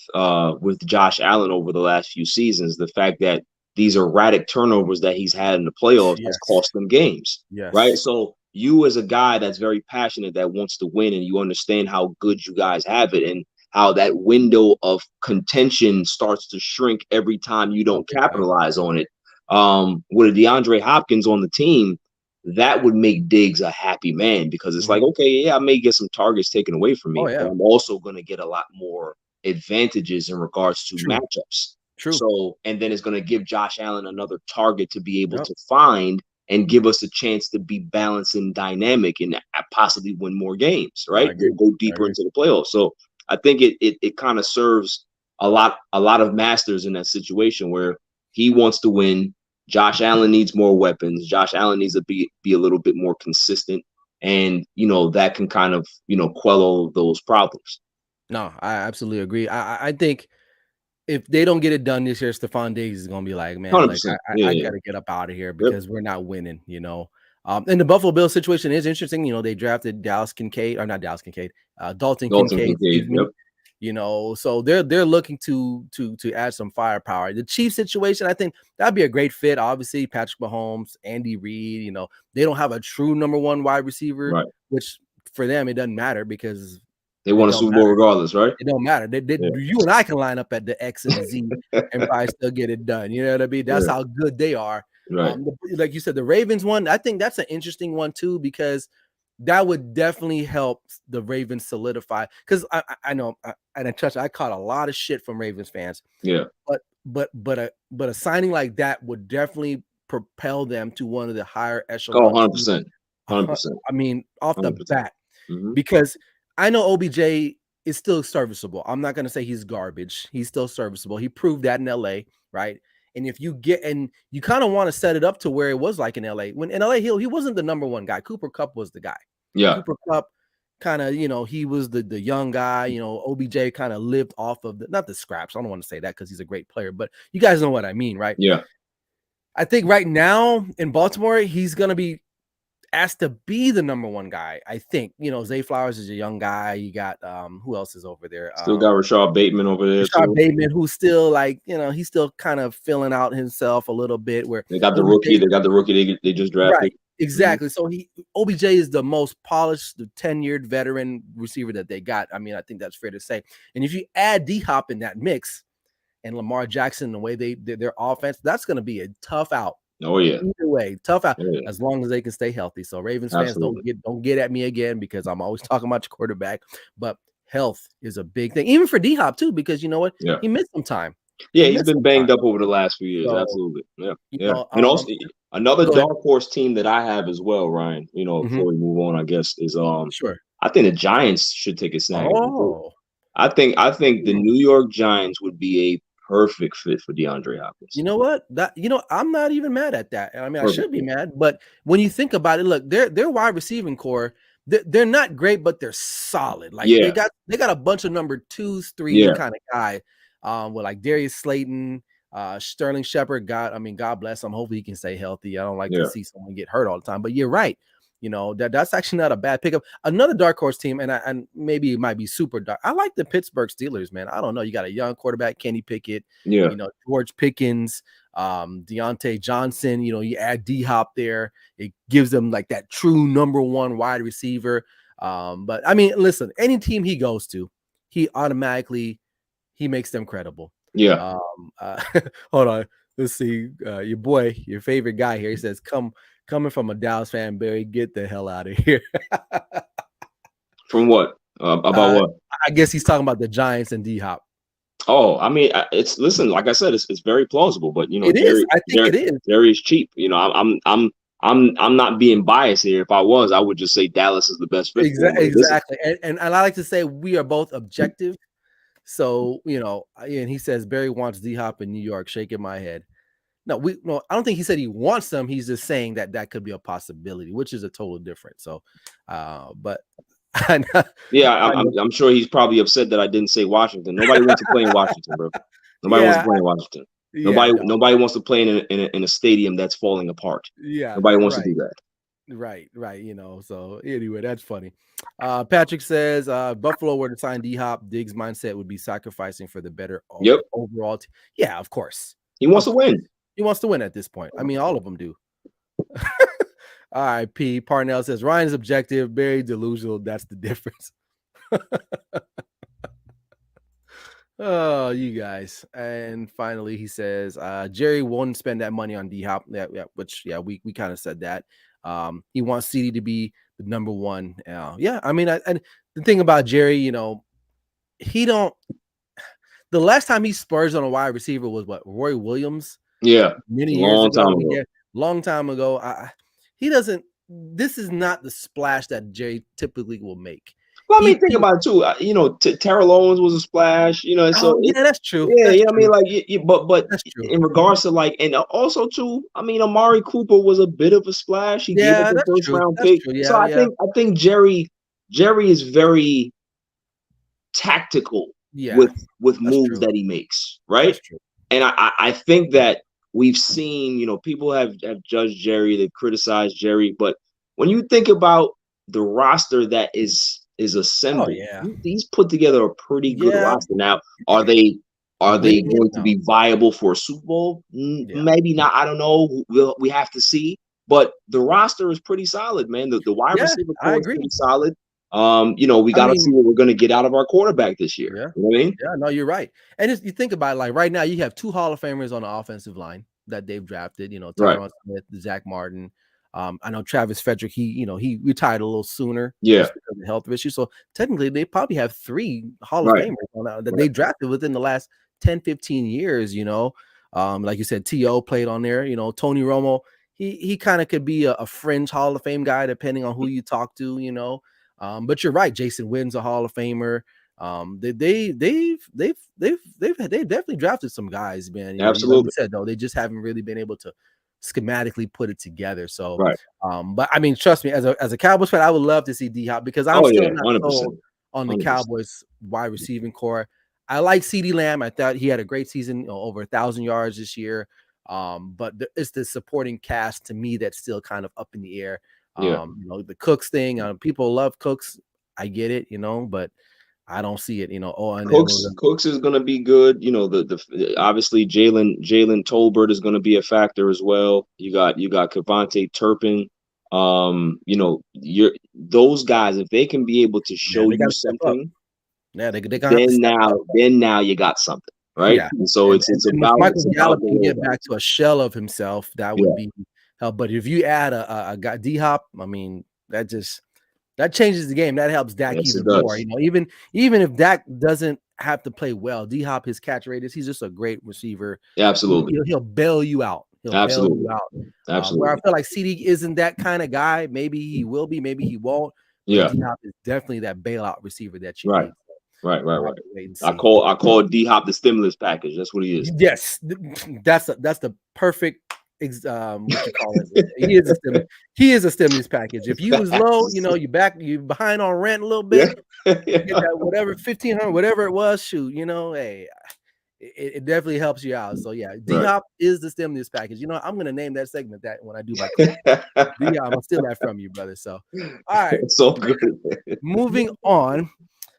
Josh Allen over the last few seasons, the fact that these erratic turnovers that he's had in the playoffs has cost them games. Yes. Right. So you, as a guy that's very passionate, that wants to win, and you understand how good you guys have it and how that window of contention starts to shrink every time you don't capitalize on it. With a DeAndre Hopkins on the team, that would make Diggs a happy man, because it's like, okay, yeah, I may get some targets taken away from me, but I'm also going to get a lot more advantages in regards to matchups. True. So, and then it's going to give Josh Allen another target to be able to find and give us a chance to be balanced and dynamic and possibly win more games, right? Go deeper into the playoffs. So I think it kind of serves a lot of masters in that situation where he wants to win. Josh Allen needs more weapons. Josh Allen needs to be a little bit more consistent, and you know that can kind of quell all those problems. No, I absolutely agree. I think if they don't get it done this year, Stephon Diggs is going to be like, man, like, I got to get up out of here because we're not winning, And the Buffalo Bills situation is interesting. They drafted Dalton Kincaid. So they're looking to add some firepower. The Chiefs situation, I think that'd be a great fit. Obviously, Patrick Mahomes, Andy Reid, they don't have a true number one wide receiver, which for them, it doesn't matter because they want a Super Bowl regardless, right? It don't matter. You and I can line up at the X and the Z and probably still get it done. You know what I mean? That's how good they are. Right. Like you said, the Ravens one, I think that's an interesting one too, because that would definitely help the Ravens solidify. Because I know, I caught a lot of shit from Ravens fans. Yeah. But a signing like that would definitely propel them to one of the higher echelons. 100%. I mean, off 100%. the bat, because I know OBJ is still serviceable. I'm not going to say he's garbage. He's still serviceable. He proved that in LA, right? And if you you kind of want to set it up to where it was like in LA. When in LA, he wasn't the number one guy. Cooper Kupp was the guy. Yeah. Cooper Kupp kind of, he was the young guy, OBJ kind of lived off of not the scraps. I don't want to say that because he's a great player, but you guys know what I mean, right? Yeah. I think right now in Baltimore, he's going to be asked to be the number one guy. I think, Zay Flowers is a young guy. You got, who else is over there? Still got Rashad Bateman over there. Rashad Bateman, who's still like, he's still kind of filling out himself a little bit. Where they got the rookie, they just drafted. Right, exactly. So OBJ is the most polished, tenured veteran receiver that they got. I mean, I think that's fair to say. And if you add D-Hop in that mix and Lamar Jackson, the way their offense, that's going to be a tough out. Oh yeah. Either way, tough out as long as they can stay healthy. So Ravens fans, don't get at me again because I'm always talking about your quarterback, but health is a big thing, even for D-Hop too, because you know what? Yeah. He missed some time. Yeah, he's been banged up over the last few years. So, absolutely. Yeah. Yeah. And also another dark horse team that I have as well, Ryan, before we move on, I guess, is sure. I think the Giants should take a snag. Oh. I think the New York Giants would be a perfect fit for DeAndre Hopkins. You know what? I'm not even mad at that. I mean, I should be mad, but when you think about it, look, their wide receiving core, they're not great, but they're solid. Like they got a bunch of number 2s, 3s kind of guy, with like Darius Slayton, Sterling Shepard. God bless him. Hopefully he can stay healthy. I don't like to see someone get hurt all the time, but you're right. That's actually not a bad pickup. Another dark horse team, and maybe it might be super dark. I like the Pittsburgh Steelers, man. I don't know. You got a young quarterback, Kenny Pickett. George Pickens, Deontay Johnson. You add D-Hop there, it gives them like that true number one wide receiver. But I mean, listen, any team he goes to, he automatically makes them credible. Yeah. Hold on. Let's see. Your boy, your favorite guy here. He says, coming from a Dallas fan, Barry, get the hell out of here. From what? About what? I guess he's talking about the Giants and D-Hop. Oh, I mean, listen, like I said, it's very plausible, but it is. I think it is. Jerry's cheap. I'm not being biased here. If I was, I would just say Dallas is the best fit. Exactly. And I like to say we are both objective. So, and he says Barry wants D-Hop in New York, shaking my head. No, I don't think he said he wants them. He's just saying that could be a possibility, which is a total difference. So, but yeah, I'm sure he's probably upset that I didn't say Washington. Nobody wants to play in Washington, bro. Nobody wants to play in Washington. Nobody wants to play in a stadium that's falling apart. Yeah, nobody wants to do that. Right. So anyway, that's funny. Patrick says Buffalo were to sign D-Hop, Diggs' mindset would be sacrificing for the better overall team. Yeah, of course. He wants to win. He wants to win at this point. I mean, all of them do. All right, P. Parnell says Ryan's objective, very delusional. That's the difference. Oh, you guys. And finally, he says Jerry won't spend that money on D-Hop. We kind of said that. He wants CD to be the number one. I mean, and the thing about Jerry, he don't. The last time he spurged on a wide receiver was what, Roy Williams? Yeah, many years ago. Long time ago. He doesn't. This is not the splash that Jerry typically will make. Well, I mean, think about it too. Terrell Owens was a splash. That's true. Yeah, I mean, like, but in regards to like, and also too, I mean, Amari Cooper was a bit of a splash. He gave up the first round pick. So I think Jerry is very tactical with moves that he makes, right? And I think that we've seen, people have judged Jerry, they've criticized Jerry, but when you think about the roster that is assembled, he's put together a pretty good roster. Now, are they going to be viable for a Super Bowl? Maybe not. I don't know. We have to see. But the roster is pretty solid, man. The wide receiver core is pretty solid. We got to see what we're going to get out of our quarterback this year. Yeah. You know what I mean? Yeah, no, you're right. And you think about it, like right now, you have 2 Hall of Famers on the offensive line that they've drafted. Tyron Smith, Zach Martin. I know Travis Frederick. He retired a little sooner, just because of health issues. So technically, they probably have 3 Hall of Famers that they drafted within the last 10, 15 years. Like you said, T.O. played on there. Tony Romo. He kind of could be a fringe Hall of Fame guy, depending on who you talk to. But you're right. Jason Witten's a Hall of Famer. They've definitely drafted some guys, man. Absolutely. Like you said, though, they just haven't really been able to schematically put it together. So, right. But I mean, trust me, as a Cowboys fan, I would love to see D-Hop because I'm still not sold on the 100%. Cowboys wide receiving core. I like CeeDee Lamb. I thought he had a great season, over 1,000 yards this year. But it's the supporting cast to me that's still kind of up in the air. The Cooks thing. People love Cooks. I get it, but I don't see it, and Cooks is going to be good. The obviously Jalen Tolbert is going to be a factor as well. You got Kevontae Turpin. Those guys, if they can be able to show you something, then now you got something, right? Yeah. And so it's about Michael Gallup can get back to a shell of himself. That would be help. But if you add a guy D-Hop, I mean, that changes the game. That helps Dak even more. Even if Dak doesn't have to play well, D-Hop, his catch rate he's just a great receiver. Yeah, absolutely. He'll bail you out. Absolutely. Where I feel like CD isn't that kind of guy. Maybe he will be, maybe he won't. Yeah. D-Hop is definitely that bailout receiver that you need. Right. I call D-Hop the stimulus package. That's what he is. Yes, that's the perfect what you call it. He is a stimulus package. If you was low, you behind on rent a little bit, get that whatever 1,500, whatever it was. Shoot, hey, it definitely helps you out. So yeah, D-Hop is the stimulus package. I'm gonna name that segment that when I do my D-Hop, I'm gonna steal that from you, brother. So all right, so good. Moving on.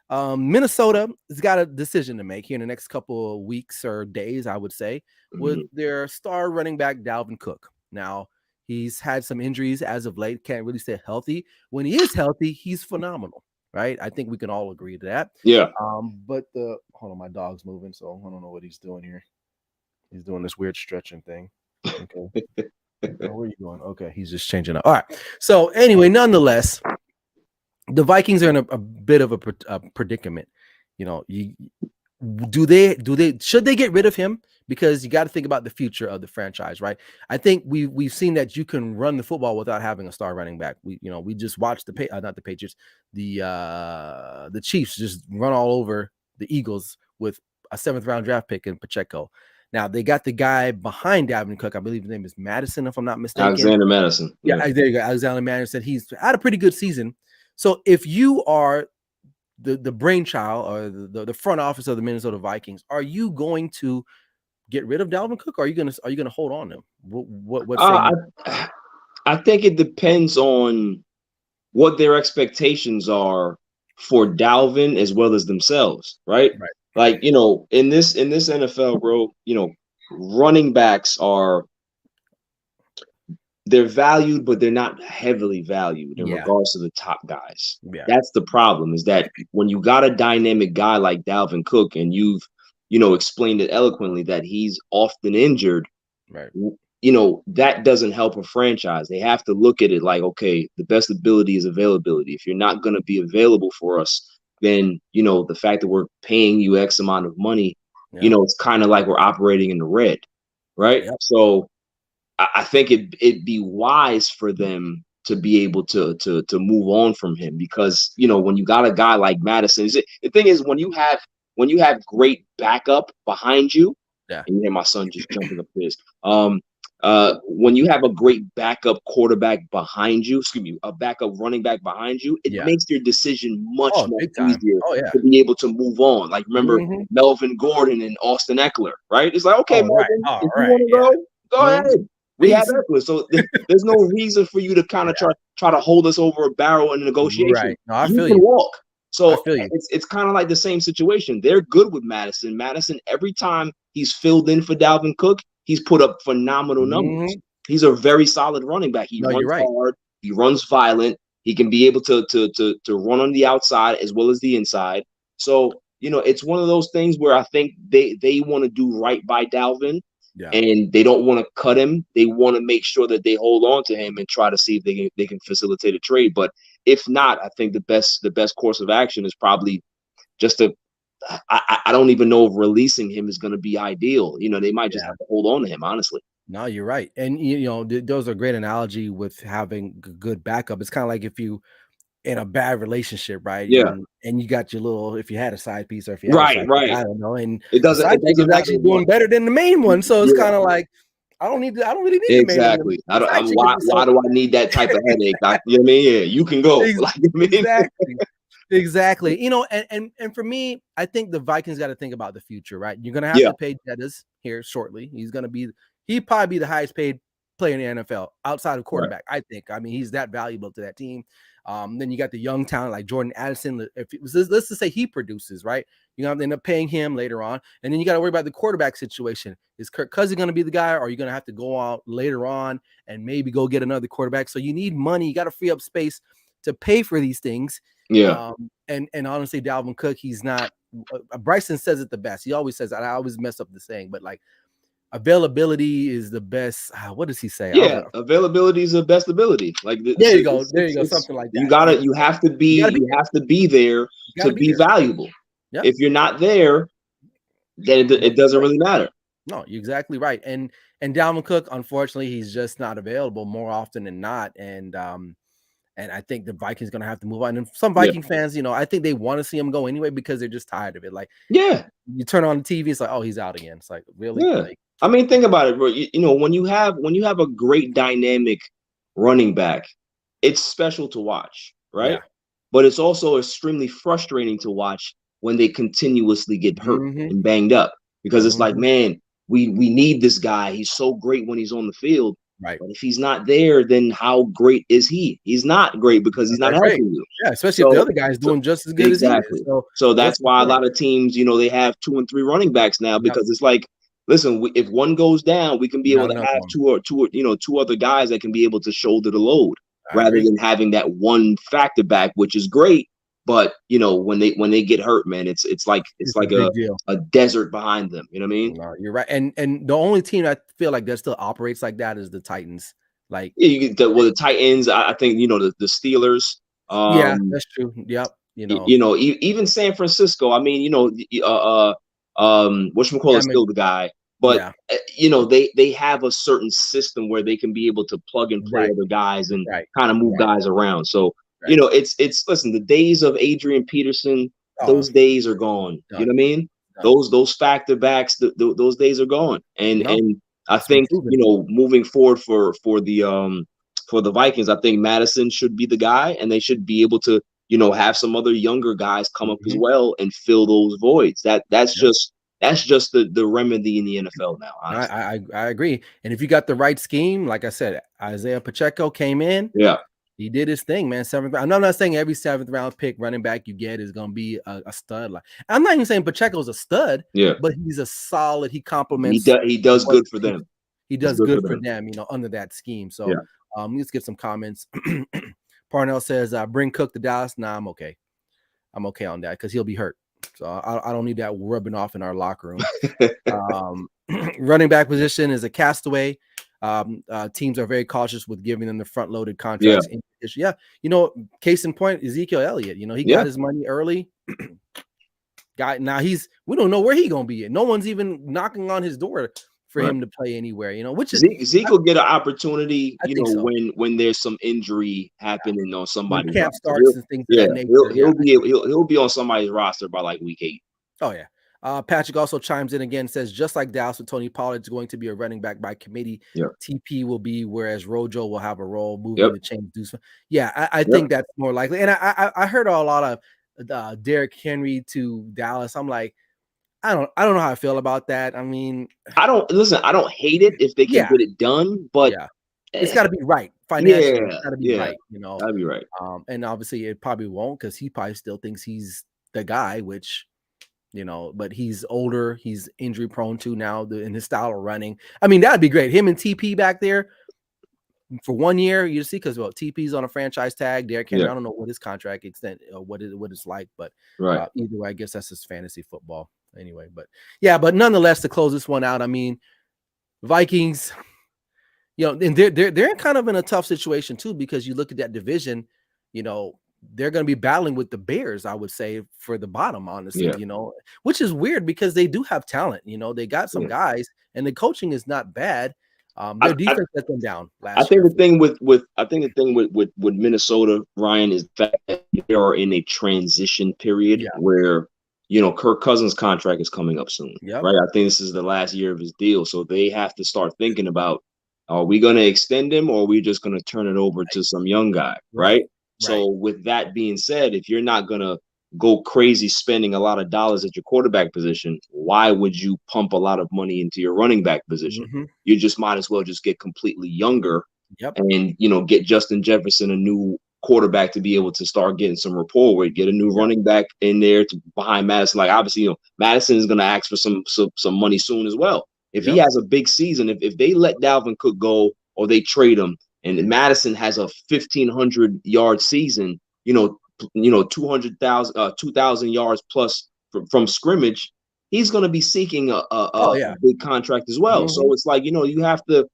Minnesota has got a decision to make here in the next couple of weeks or days, I would say, with their star running back, Dalvin Cook. Now, he's had some injuries as of late, can't really stay healthy. When he is healthy, he's phenomenal, right? I think we can all agree to that. Yeah. But hold on, my dog's moving, so I don't know what he's doing here. He's doing this weird stretching thing. Okay. Where are you going? Okay, he's just changing up. All right. So anyway, nonetheless, the Vikings are in a bit of a predicament. Should they get rid of him? Because you got to think about the future of the franchise, right? I think we've seen that you can run the football without having a star running back. We just watched not the Patriots, the Chiefs just run all over the Eagles with a 7th round draft pick in Pacheco. Now they got the guy behind Dalvin Cook. I believe his name is Madison, if I'm not mistaken. Alexander Madison. Yeah, there you go. Alexander Madison. He's had a pretty good season. So if you are the brainchild or the front office of the Minnesota Vikings, are you going to get rid of Dalvin Cook? Or are you gonna hold on to him? What I think it depends on what their expectations are for Dalvin as well as themselves, right? Like, in this NFL, bro, running backs they're valued, but they're not heavily valued in regards to the top guys. Yeah. That's the problem, is that when you got a dynamic guy like Dalvin Cook and you've, explained it eloquently that he's often injured, right? That doesn't help a franchise. They have to look at it like, okay, the best ability is availability. If you're not going to be available for us, then, the fact that we're paying you X amount of money, it's kind of like we're operating in the red, right? Yep. So I think it'd be wise for them to be able to move on from him, because when you got a guy like Madison, the thing is when you have great backup behind you, and you hear my son just jumping up this. When you have a great backup quarterback behind you, a backup running back behind you, it makes your decision much more easier to be able to move on. Like, remember Melvin Gordon and Austin Eckler, right? It's like, okay, Melvin, if you want to go ahead. We have Eckler, so there's no reason for you to kind of try to hold us over a barrel in a negotiation. Right. No, I feel you can walk. So it's kind of like the same situation. They're good with Madison. Madison, every time he's filled in for Dalvin Cook, he's put up phenomenal numbers. He's a very solid running back. He runs hard. He runs violent. He can be able to run on the outside as well as the inside. So, it's one of those things where I think they want to do right by Dalvin. Yeah. And they don't want to cut him. They want to make sure that they hold on to him and try to see if they can facilitate a trade. But if not, I think the best course of action is probably just I don't even know if releasing him is going to be ideal. They might just have to hold on to him, honestly. No, you're right. And, those are a great analogy with having good backup. It's kind of like if you in a bad relationship, right? Yeah. And you got your little, if you had a side piece or if you had a side piece, I don't know. And it's actually doing better than the main one. So it's kind of like, I don't really need the main Exactly. Why do I need that type of headache? You know what I mean? Yeah, you can go. Like, you know what I mean? Exactly. You know, and for me, I think the Vikings got to think about the future, right? You're gonna have to pay Jettas here shortly. He'd probably be the highest paid player in the NFL outside of quarterback. Right. I think. I mean, he's that valuable to that team. Then you got the young talent like Jordan Addison. Let's just say he produces, right? You're gonna end up paying him later on, and then you got to worry about the quarterback situation. Is Kirk Cousins going to be the guy, or are you going to have to go out later on and maybe go get another quarterback? So you need money. You got to free up space to pay for these things. Yeah. And honestly, Dalvin Cook, he's not. Bryson says it the best. He always says that. I always mess up the saying, but like availability is the best. What does he say? Yeah, availability is the best ability. Like there you go. Something like that. You have to be there to be valuable. Yep. If you're not there, then it doesn't really matter. No, you're exactly right. And Dalvin Cook, unfortunately, he's just not available more often than not. And I think the Vikings going to have to move on. And some Viking fans, you know, I think they want to see him go anyway because they're just tired of it. Like, you turn on the TV, it's like, oh, he's out again. It's like, really? Yeah. Like, I mean, think about it, bro. You know, when you have a great dynamic running back, it's special to watch, right? Yeah. But it's also extremely frustrating to watch when they continuously get hurt and banged up because it's like, man, we need this guy. He's so great when he's on the field. Right. But if he's not there, then how great is he? He's not great because he's not helping you. Yeah, especially if the other guy's doing just as good as he is. So that's why a lot of teams, you know, they have 2 and 3 running backs now because it's like, listen, if one goes down, we can be able to have two other guys that can be able to shoulder the load rather than having that one factor back, which is great. But you know, when they get hurt, man, it's like a desert behind them. You know what I mean? No, you're right. And the only team I feel like that still operates like that is the Titans. Like, yeah, you get the Titans. I think you know the Steelers. Yeah, that's true. Yep. Even San Francisco. I mean, you know, whatchamacallit is still the guy, but you know, they have a certain system where they can be able to plug and play other guys and kind of move guys around. So. You know, it's listen, the days of Adrian Peterson, those days are gone. You know what I mean? Those factor backs, those days are gone. And I think, you know, moving forward for the Vikings, I think Madison should be the guy, and they should be able to, you know, have some other younger guys come up as well and fill those voids. That's just the remedy in the NFL now. I agree. And if you got the right scheme, like I said, Isaiah Pacheco came in. Yeah. He did his thing, man. 7th round. I'm not saying every 7th round pick running back you get is going to be a stud. Like, I'm not even saying Pacheco's a stud. Yeah, but he's a solid. He complements. He does good for them. He does good for them, you know, under that scheme. So, let's get some comments. Parnell says, "Bring Cook to Dallas." Nah, I'm okay. I'm okay on that because he'll be hurt. So I don't need that rubbing off in our locker room. Running back position is a castaway. Teams are very cautious with giving them the front-loaded contracts. Yeah, you know, case in point, Ezekiel Elliott. You know, he got his money early. Now we don't know where he's gonna be. No one's even knocking on his door for him to play anywhere. You know, which is Zeke will get an opportunity. You know, when there's some injury happening on somebody's when camp starts and things. Yeah, he'll be on somebody's roster by like week 8. Oh yeah. Patrick also chimes in again, says, just like Dallas with Tony Pollard is going to be a running back by committee, TP will be, whereas Rojo will have a role moving the chain. Yeah, I think that's more likely. And I heard a lot of Derrick Henry to Dallas. I'm like, I don't know how I feel about that. I mean, I don't hate it if they can get it done, but it's got to be right. Financially, it's got to be right. You know, gotta be right. And obviously it probably won't because he probably still thinks he's the guy, which, you know, but he's older. He's injury prone too now in his style of running. I mean, that'd be great. Him and TP back there for 1 year, you see, because TP's on a franchise tag. Derrick Henry, I don't know what his contract extent or what it's like, but either way, I guess that's just fantasy football anyway. But but nonetheless, to close this one out, I mean, Vikings, you know, and they're kind of in a tough situation too because you look at that division, you know. They're going to be battling with the Bears, I would say, for the bottom, honestly, you know, which is weird because they do have talent. You know, they got some guys and the coaching is not bad. Their defense let them down last year. The thing with Minnesota, Ryan, is that they are in a transition period where Kirk Cousins' contract is coming up soon, right? I think this is the last year of his deal. So they have to start thinking about, are we going to extend him, or are we just going to turn it over to some young guy, right? So with that being said, if you're not going to go crazy spending a lot of dollars at your quarterback position, why would you pump a lot of money into your running back position? You just might as well just get completely younger and, get Justin Jefferson a new quarterback to be able to start getting some rapport with, get a new running back in there behind Madison. Like, obviously, Madison is going to ask for some money soon as well. If he has a big season, if they let Dalvin Cook go or they trade him, and Madison has a 1,500-yard season, 2,000 yards plus from scrimmage, he's going to be seeking a big contract as well. So it's like, you have to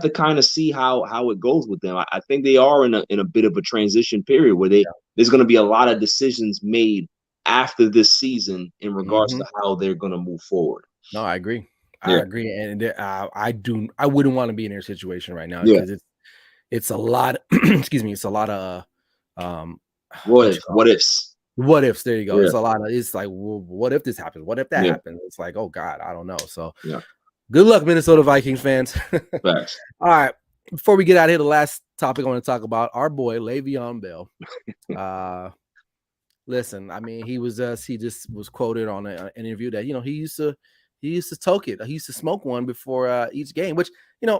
kind of see how it goes with them. I think they are in a bit of a transition period where there's going to be a lot of decisions made after this season in regards to how they're going to move forward. No, I agree. I agree, and I wouldn't want to be in their situation right now because it's a lot. Excuse me, it's a lot of what ifs. What ifs? There you go. It's a lot of. It's like, well, what if this happens? What if that happens? It's like, oh God, I don't know. So good luck, Minnesota Vikings fans. All right. Before we get out of here, the last topic I want to talk about, our boy Le'Veon Bell. Listen, I mean, he just was quoted on an interview that he used to toke it. He used to smoke one before each game. Which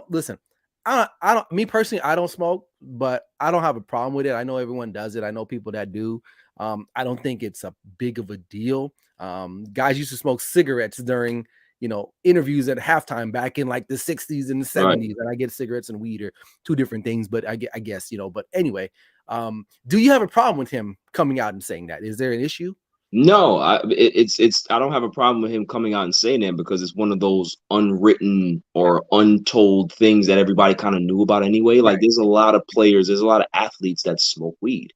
listen, I don't. Me personally, I don't smoke, but I don't have a problem with it. I know everyone does it. I know people that do. I don't think it's a big of a deal. Guys used to smoke cigarettes during interviews at halftime back in like the 60s and the 70s. And I get cigarettes and weed are two different things, but I guess, but anyway, do you have a problem with him coming out and saying that? Is there an issue? No, I don't have a problem with him coming out and saying that because it's one of those unwritten or untold things that everybody kind of knew about anyway. Like there's a lot of players, there's a lot of athletes that smoke weed.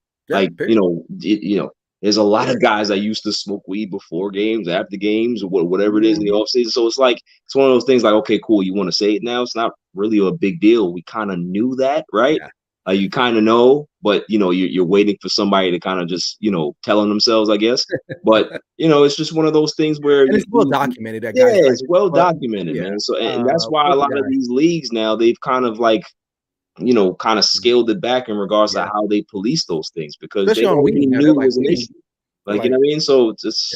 There's a lot of guys that used to smoke weed before games, after games, or whatever it is in the offseason. So it's like, it's one of those things like, okay, cool, you want to say it now? It's not really a big deal. We kind of knew that, right? You kind of know, but, you're waiting for somebody to kind of just, telling themselves, I guess. But, it's just one of those things where it's well documented. It's well documented, man. So and that's why a lot of these leagues now, they've kind of like, kind of scaled it back in regards to how they police those things because especially they already knew it was an issue. Like, you know what I mean? So it's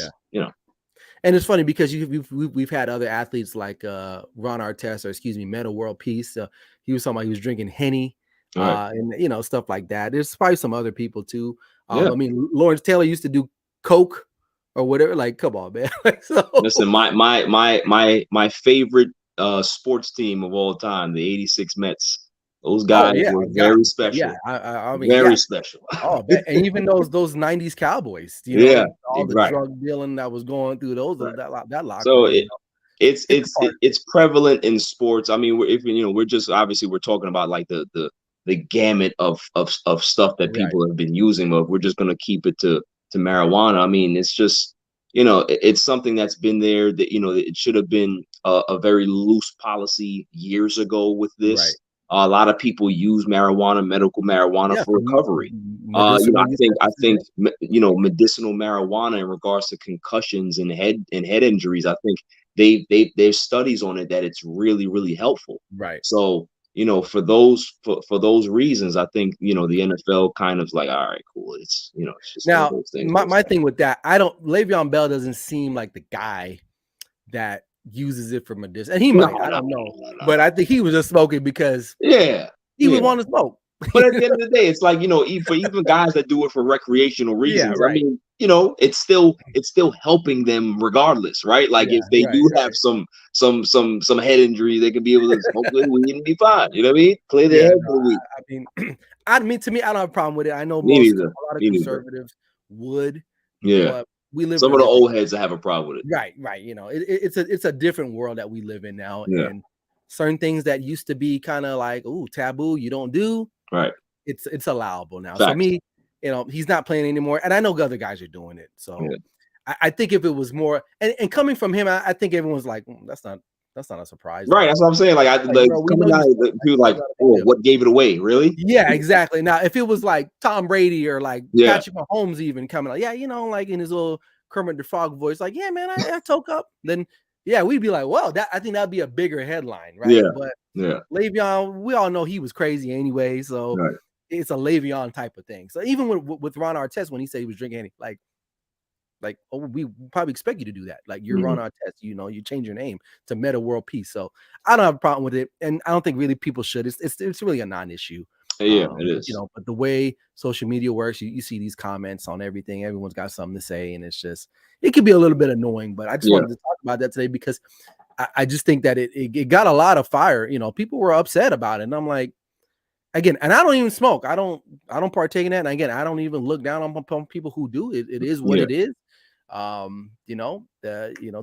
And it's funny because we've had other athletes like Ron Artest, or excuse me, Meta World Peace. He was talking about he was drinking Henny, and stuff like that. There's probably some other people too. I mean, Lawrence Taylor used to do coke or whatever. Like, come on, man. Listen, my favorite sports team of all time, the '86 Mets. Those guys were very special. Yeah, I mean, very special. And even those '90s Cowboys, all the drug dealing that was going through that locker. So it's prevalent in sports. I mean, we're just obviously we're talking about like the gamut of stuff that people have been using. But we're just gonna keep it to marijuana. I mean, it's just it's something that's been there that it should have been a very loose policy years ago with this. Right. A lot of people use medical marijuana for recovery. I think medicinal marijuana in regards to concussions and head injuries. I think there's studies on it that it's really, really helpful. Right. So for those reasons, I think the NFL kind of like, all right, cool. It's it's just now one of those things. My thing with that, Le'Veon Bell doesn't seem like the guy that uses it for medicine, and he might. I don't know, but I think he was just smoking because he would want to smoke. But at the end of the day, it's like for even guys that do it for recreational reasons. I mean, it's still helping them regardless, right? Like if they do have some head injury, they could be able to smoke weed and be fine. You know what I mean? Clear their head for the week. I mean, to me, I don't have a problem with it. I know a lot of conservatives would. Yeah. Some of the old heads that have a problem with it. Right. It's a different world that we live in now, and certain things that used to be kind of like taboo, you don't do. Right. It's allowable now. So me, he's not playing anymore, and I know other guys are doing it. So I think if it was more, and coming from him, I think everyone's like, that's not a surprise. Right. That's what I'm saying. Like coming out, people like, what gave it away? Really? Yeah, exactly. Now, if it was like Tom Brady or like Patrick Mahomes even coming out, like in his little Kermit the Frog voice, like, yeah, man, I toke up. Then, yeah, we'd be like, well, I think that'd be a bigger headline, right? Yeah. But yeah, Le'Veon, we all know he was crazy anyway, so right. it's a Le'Veon type of thing. So even with Ron Artest, when he said he was drinking, like, oh, we probably expect you to do that. Like, you're Ron Artest, you change your name to Meta World Peace. So I don't have a problem with it, and I don't think really people should. It's really a non-issue. Yeah, it is. But the way social media works, you see these comments on everything. Everyone's got something to say, and it's just, it can be a little bit annoying. But I just wanted to talk about that today because I just think that it got a lot of fire. People were upset about it, and I'm like, again, and I don't even smoke. I don't partake in that. And again, I don't even look down on people who do. It is what it is. To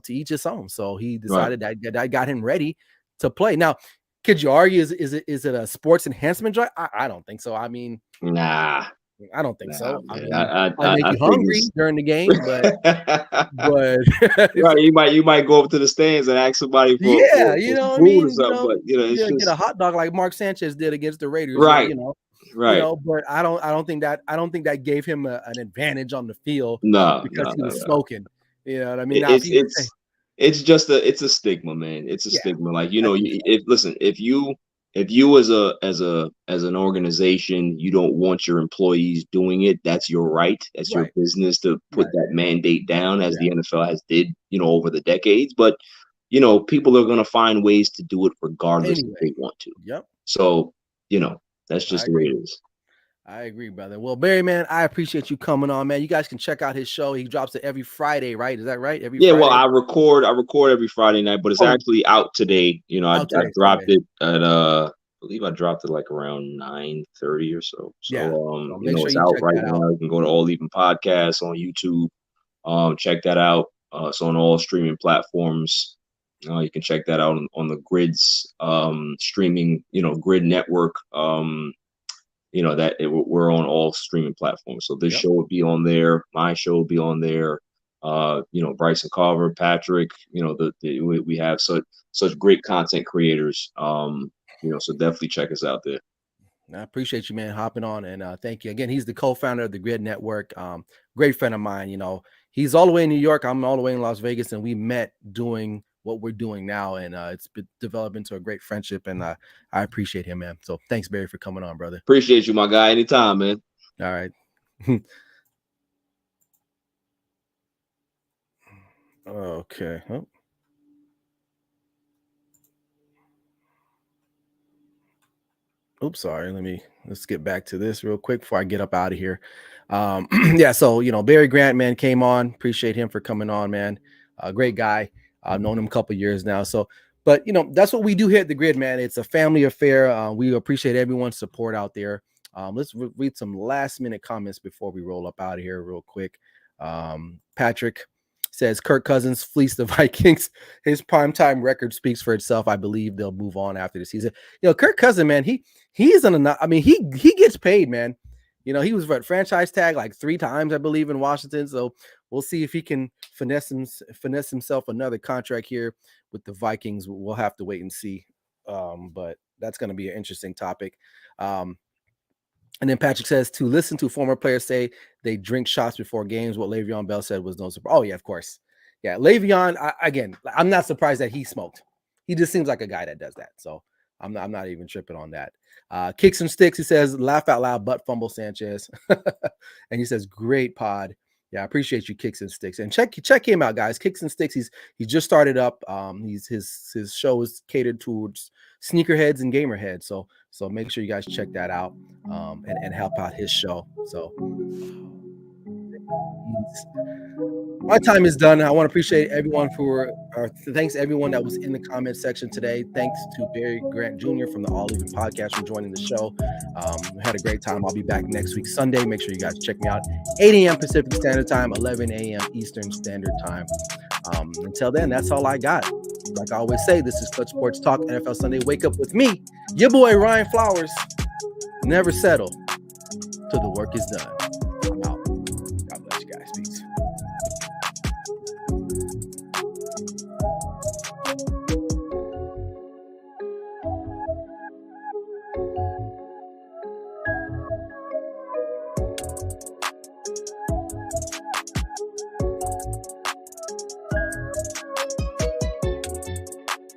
each his own. So he decided that got him ready to play. Now, could you argue is it a sports enhancement drug? I don't think so. I mean, nah, I don't think so. Man. I mean, I make you hungry during the game, but right, you might go up to the stands and ask somebody for food or something. But it's just get a hot dog like Mark Sanchez did against the Raiders, right? Right. But I don't think that gave him an advantage on the field because he was smoking. You know what I mean? It's just a stigma, man. It's a stigma. Like, if you as an organization, you don't want your employees doing it, that's your right. That's your business to put that mandate down, as the NFL has did, over the decades. But people are going to find ways to do it regardless if they want to. Yep. So, that's just the way it is. I agree, brother. Well, Barry, man, I appreciate you coming on, man. You guys can check out his show. He drops it every Friday, right? Is that right? Friday? Well, I record every Friday night, but it's actually out today. I dropped it at I believe I dropped it like around 9:30 or so. So it's out right now. You can go to All Even Podcasts on YouTube. Check that out. It's on all streaming platforms. You can check that out on the Grid's streaming, Grid network. We're on all streaming platforms. So this show would be on there. My show would be on there. Bryson Carver, Patrick, we have such great content creators. So definitely check us out there. I appreciate you, man, hopping on, and thank you again. He's the co-founder of the Grid Network. Great friend of mine. He's all the way in New York. I'm all the way in Las Vegas, and we met doing what we're doing now, and it's been developed into a great friendship, and I appreciate him, man. So thanks, Barry, for coming on, brother. Appreciate you, my guy. Anytime, man. All right. Okay. Oops, sorry. Let's get back to this real quick before I get up out of here. So Barry Grant, man, came on. Appreciate him for coming on, man. Great guy. I've known him a couple of years now. So, but that's what we do here at the Grid, man. It's a family affair. We appreciate everyone's support out there. Let's read some last minute comments before we roll up out of here real quick. Patrick says Kirk Cousins fleeced the Vikings. His primetime record speaks for itself. I believe they'll move on after the season. Kirk Cousins, man, he's he gets paid, man. He was franchise tag like 3 times, I believe, in Washington. So we'll see if he can finesse himself another contract here with the Vikings. We'll have to wait and see. But that's going to be an interesting topic. And then Patrick says, to listen to former players say they drink shots before games, what Le'Veon Bell said was no surprise. Oh, yeah, of course. Yeah, Le'Veon, again, I'm not surprised that he smoked. He just seems like a guy that does that. So I'm not even tripping on that. Kicks and Sticks, he says, laugh out loud, butt fumble Sanchez. And he says, great pod. Yeah, I appreciate you, Kicks and Sticks. And check him out, guys. Kicks and Sticks, he just started up. His show is catered towards sneakerheads and gamer heads. So make sure you guys check that out and help out his show. So my time is done. I want to appreciate everyone thanks to everyone that was in the comment section today. Thanks to Barry Grant Jr. from the All Even Podcast for joining the show. We had a great time. I'll be back next week, Sunday. Make sure you guys check me out. 8 a.m. Pacific Standard Time, 11 a.m. Eastern Standard Time. Until then, that's all I got. Like I always say, this is Clutch Sports Talk, NFL Sunday. Wake up with me, your boy Ryan Flowers. Never settle till the work is done. I'm out. God bless you guys. Peace.